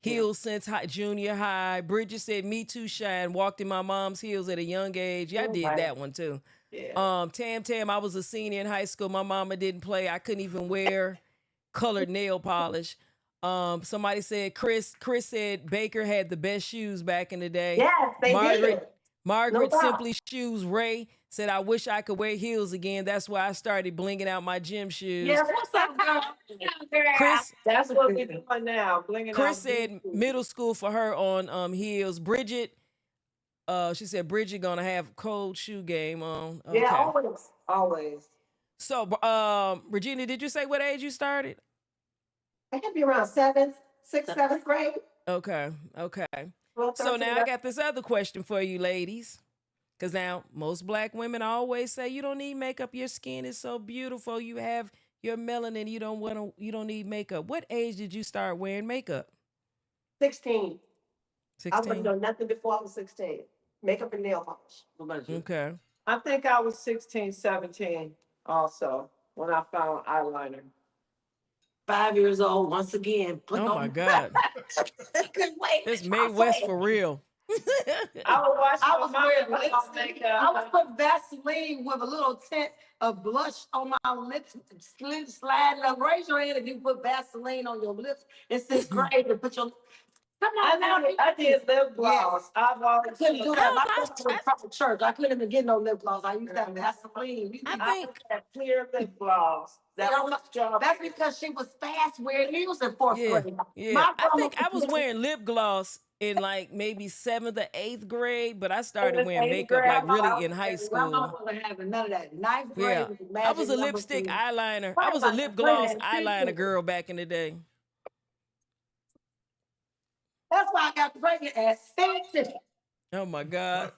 Heels since junior high. Bridget said me too, Shine. Walked in my mom's heels at a young age. Yeah, I did that one too. Tam, I was a senior in high school. My mama didn't play. I couldn't even wear colored nail polish. Somebody said Chris said Baker had the best shoes back in the day. Yes, they Margaret did. Margaret doubt. Simply Shoes Ray said I wish I could wear heels again. That's why I started blinging out my gym shoes. Yes, what's up, girl? Chris That's what we're doing now, blinging Chris out. said middle school for her on heels. Bridget she said Bridget gonna have cold shoe game on. Okay. Yeah, always. Always. So Regina, did you say what age you started? I had to be around sixth, seventh grade. Okay. 12, So 13, now I got this other question for you ladies. Because now most black women always say you don't need makeup. Your skin is so beautiful. You have your melanin. You don't need makeup. What age did you start wearing makeup? 16. I wouldn't 16? know nothing before I was 16. Makeup and nail polish. What about you? Okay. I think I was 16, 17 also when I found eyeliner. 5 years old, once again. Oh my God. Couldn't wait. It's May West for real. I would watch I my was mama wearing put on lipstick. makeup. I was put Vaseline with a little tint of blush on my lips, sliding up. Raise your hand if you put Vaseline on your lips in sixth grade to put your. Come on, now. I did lip gloss. I've I always couldn't do that. My I- folks was from church. I couldn't even get no lip gloss. I used that Vaseline. I I think had clear lip gloss. That See, was strong. That's because she was fast wearing heels in fourth yeah, grade. yeah. My I grandma think I was wearing lip gloss in like maybe 7th or 8th grade, but I started Seventh, wearing eighth makeup grade, like I really was in high My mama school. wasn't having none of that. Ninth grade Yeah. was the I was magic a number lipstick for me. eyeliner. I was a lip gloss eyeliner girl back in the day. That's why I got pregnant at 16. Oh my God.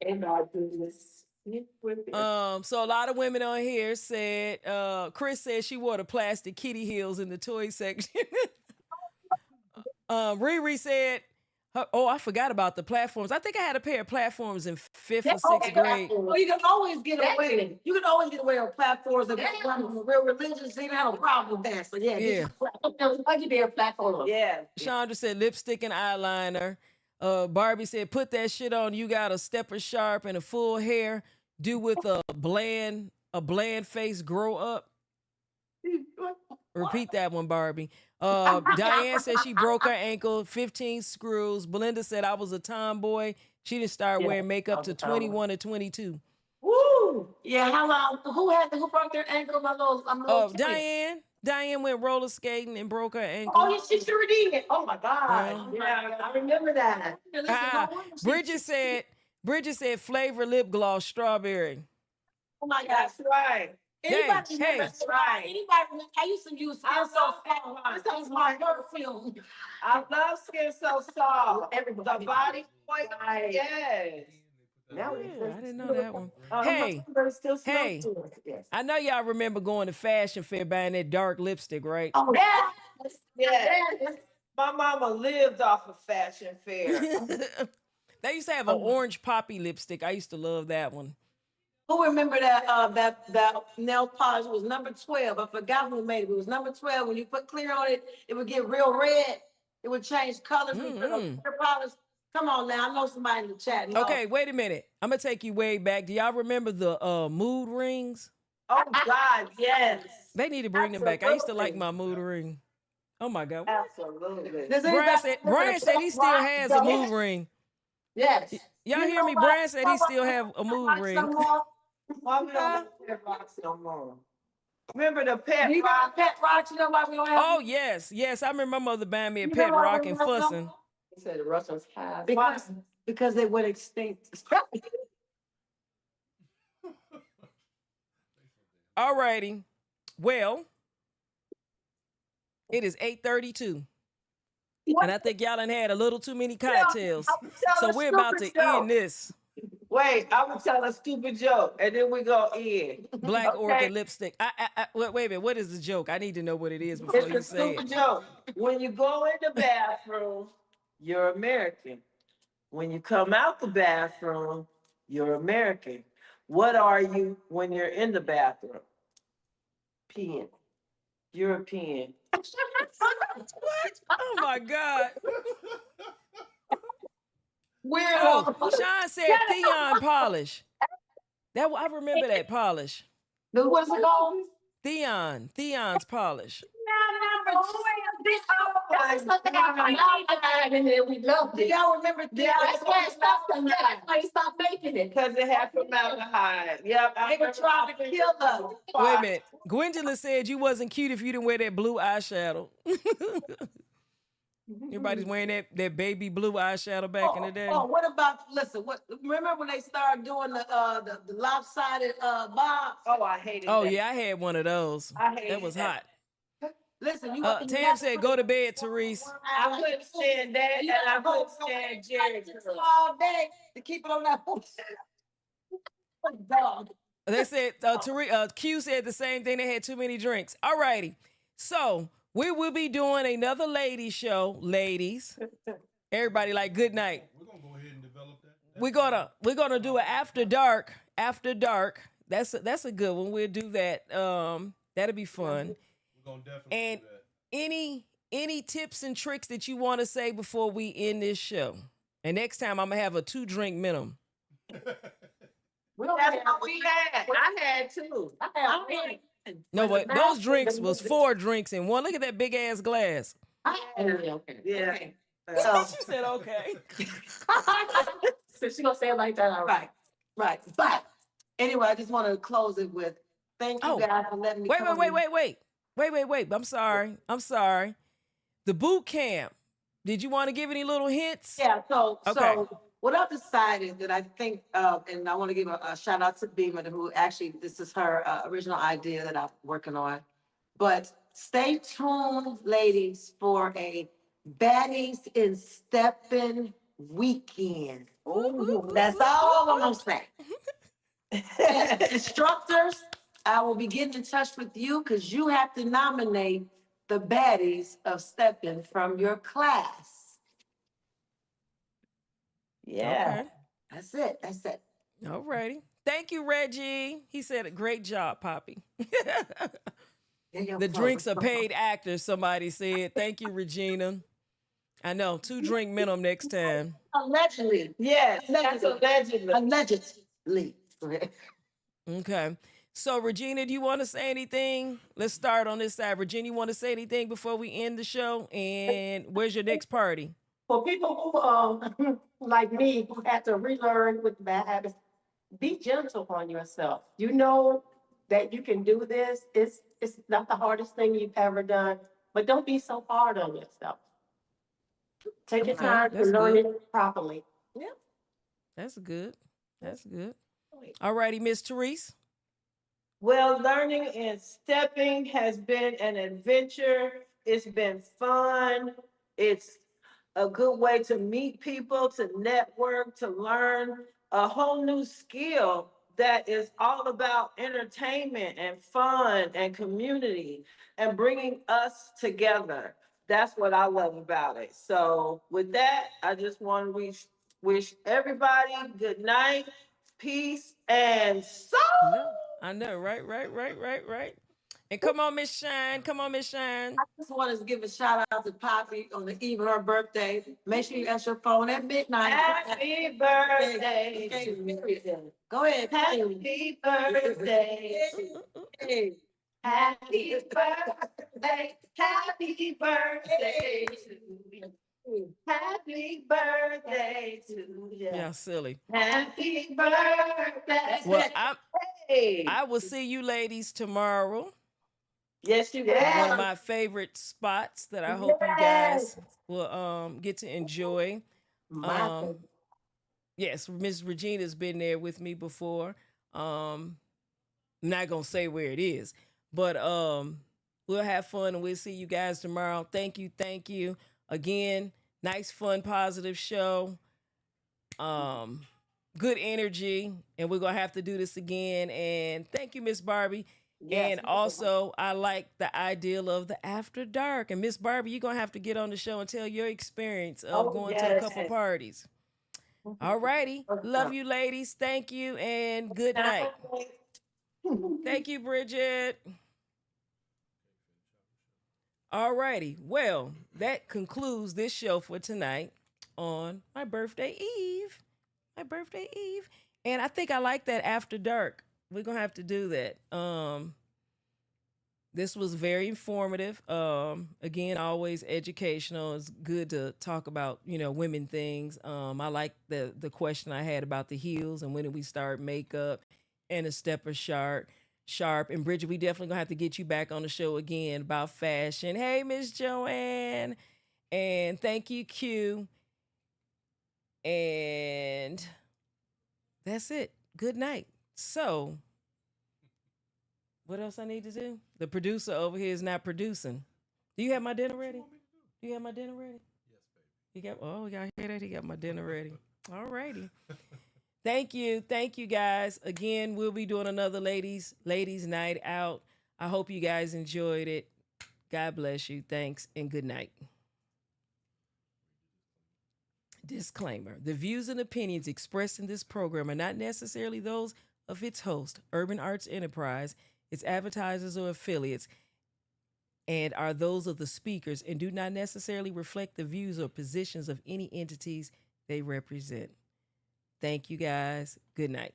And I do this. So a lot of women on here said, Chris said she wore the plastic kitty heels in the toy section. Riri said, I forgot about the platforms. I think I had a pair of platforms in 5th or 6th grade. Well, you can always get away. You can always get away with platforms and real religious. They don't have a problem with that. So yeah, Yeah. I can be a platform. Yeah. Chandra said lipstick and eyeliner. Barbie said, put that shit on. You got a stepper sharp and a full hair. Do with a bland face grow up. Repeat that one, Barbie. Diane said she broke her ankle, 15 screws. Belinda said I was a tomboy. She didn't start wearing makeup to 21 or 22. Woo! Yeah, how long? Who broke their ankle? I'm a little curious. Diane went roller skating and broke her ankle. Oh, yeah, she sure did. Oh my God. Yeah. I remember that. Bridget said flavor lip gloss strawberry. Oh my God. That's right. Anybody Hey, remember? right. Anybody remember? I used to use skin I so love fast. This was my perfume. I love Skin So Soft. Everybody. The body point. Right. Yes. Now it Yeah, I says didn't know that one. uh-huh, Hey, but it still smells hey, good. Yes. I know y'all remember going to fashion fair buying that dark lipstick, right? Oh, Yes. Yes. My mama lived off of fashion fair. They used to have an orange poppy lipstick. I used to love that one. who remember that nail polish was number 12? I forgot who made it. It was number 12. When you put clear on it, it would get real red. It would change colors when you put on Mm-mm. clear polish. Come on now, I know somebody in the chat. No. Okay, wait a minute. I'm gonna take you way back. Do y'all remember the mood rings? Oh God, yes. They need to bring them back. I used to like Absolutely. my mood ring. Oh my god. Absolutely. Does Brian anybody said remember Brian the said pet he still rock has a though? mood ring. Yes. Y'all You hear know me? what? Brian said he still have a mood Rocks no ring. more. Why we don't Huh? have pet rocks no more? Remember the pet You got rock? pet rocks. You know why we don't have Oh them? yes, yes. I remember my mother buying me a You know pet why rock we and don't have them? fussing. He said the Russians have. Because they went extinct. Alrighty. Well, it is 8:32. And I think y'all done had a little too many cocktails. Tell So a we're about stupid to joke. end this Wait, I will tell a stupid joke and then we go in. Black Okay. Orchid lipstick. Wait a minute. What is the joke? I need to know what it is before It's you a say it. stupid joke. When you go in the bathroom, you're American. When you come out the bathroom, you're American. What are you when you're in the bathroom? Peeing. European. What? Oh my God. Weird. Oh, Sean said Theon polish. I remember that polish. What's it called? Theon's polish. We loved it. Y'all remember that? That's why it stopped. That's why he stopped making it. Because it had formaldehyde. Yep. They were trying to kill us. Wait a minute. Gwendolyn said you wasn't cute if you didn't wear that blue eyeshadow. Everybody's wearing that baby blue eyeshadow back in the day. Oh, what about, listen, remember when they started doing the lopsided bobs? Oh, I hated Oh that. yeah, I had one of those. I hated That was that. hot. Listen, Tam said, "Go to bed, Therese." I couldn't stand that, and I couldn't stand Jerry curl. all day to keep it on that dog. They said Q said the same thing. They had too many drinks. All righty. So we will be doing another ladies show, ladies. Everybody like good night. We're gonna go ahead and develop that. We're gonna do an after dark. After dark. That's a good one. We'll do that. That'll be fun. We're gonna definitely And do that. any tips and tricks that you want to say before we end this show? And next time I'm gonna have a 2-drink minimum. That's what we had. I had two. No, but those drinks was 4 drinks in one. Look at that big ass glass. Okay. Yeah. She said okay. So she gonna say it like that, all right. Right. But anyway, I just want to close it with thank you Oh. guys for letting me Wait. come. Wait. I'm sorry. The boot camp. Did you want to give any little hints? Yeah, so Okay. what I've decided that I think, and I want to give a shout out to Beeman, who actually, this is her original idea that I'm working on. But stay tuned, ladies, for a Baddies in Steppin' weekend. That's all I'm gonna say. Instructors, I will be getting in touch with you because you have to nominate the baddies of Steppin' from your class. Yeah. Okay. That's it. All righty. Thank you, Reggie. He said a great job, Poppy. The drinks are paid actors, somebody said. Thank you, Regina. I know, 2-drink minimum next time. Allegedly. Yes, that's allegedly. Allegedly. Okay. So, Regina, do you want to say anything? Let's start on this side. Regina, you want to say anything before we end the show? And where's your next party? For people who, like me, who had to relearn with bad habits, be gentle on yourself. You know that you can do this. It's not the hardest thing you've ever done, but don't be so hard on yourself. Take your Okay, time to that's learn good. it properly. That's good. That's good. All righty, Miss Therese. Well, learning and stepping has been an adventure. It's been fun. It's a good way to meet people, to network, to learn a whole new skill that is all about entertainment and fun and community and bringing us together. That's what I love about it. So with that, I just want to wish everybody good night, peace, and soul. No, I know, right, right, right, right, right. And come on, Miss Shine. Come on, Miss Shine. I just want to give a shout out to Poppy on the eve of her birthday. Make sure you answer your phone at midnight. Happy birthday Okay, to period. you. Go ahead. Happy birthday. Hey. Happy birthday. Happy birthday to you. Happy birthday to you. Yeah, silly. Happy birthday. Well, I will see you ladies tomorrow Yes, you will. at one of my favorite spots that I hope you guys will get to enjoy. My Um yes, Miss Regina's been there with me before. I'm not gonna say where it is, but we'll have fun and we'll see you guys tomorrow. Thank you, thank you. Again, nice, fun, positive show. Um, good energy, and we're gonna have to do this again. And thank you, Miss Barbie. Yes. And also, I like the ideal of the after dark. And Miss Barbie, you're gonna have to get on the show and tell your experience of Oh, going to a couple yes. parties. All righty. Love you, ladies. Thank you, and good night. Thank you, Bridget. All righty. Well, that concludes this show for tonight on my birthday eve. My birthday eve. And I think I like that after dark. We're gonna have to do that. This was very informative. Again, always educational. It's good to talk about, women things. I like the question I had about the heels and when did we start makeup and a stepper sharp. And Bridget, we definitely gonna have to get you back on the show again about fashion. Hey, Miss Joanne. And thank you, Q. And that's it. Good night. So, what else I need to do? The producer over here is not producing. Do you have my dinner ready? Do you have my dinner ready? Yes, baby. He got, oh, y'all hear that? He got my dinner ready. All righty. Thank you. Thank you guys. Again, we'll be doing another ladies night out. I hope you guys enjoyed it. God bless you. Thanks and good night. Disclaimer. The views and opinions expressed in this program are not necessarily those of its host, Urban Arts Enterprise, its advertisers or affiliates, and are those of the speakers and do not necessarily reflect the views or positions of any entities they represent. Thank you guys. Good night.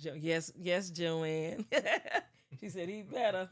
Yes, Joanne. She said he better.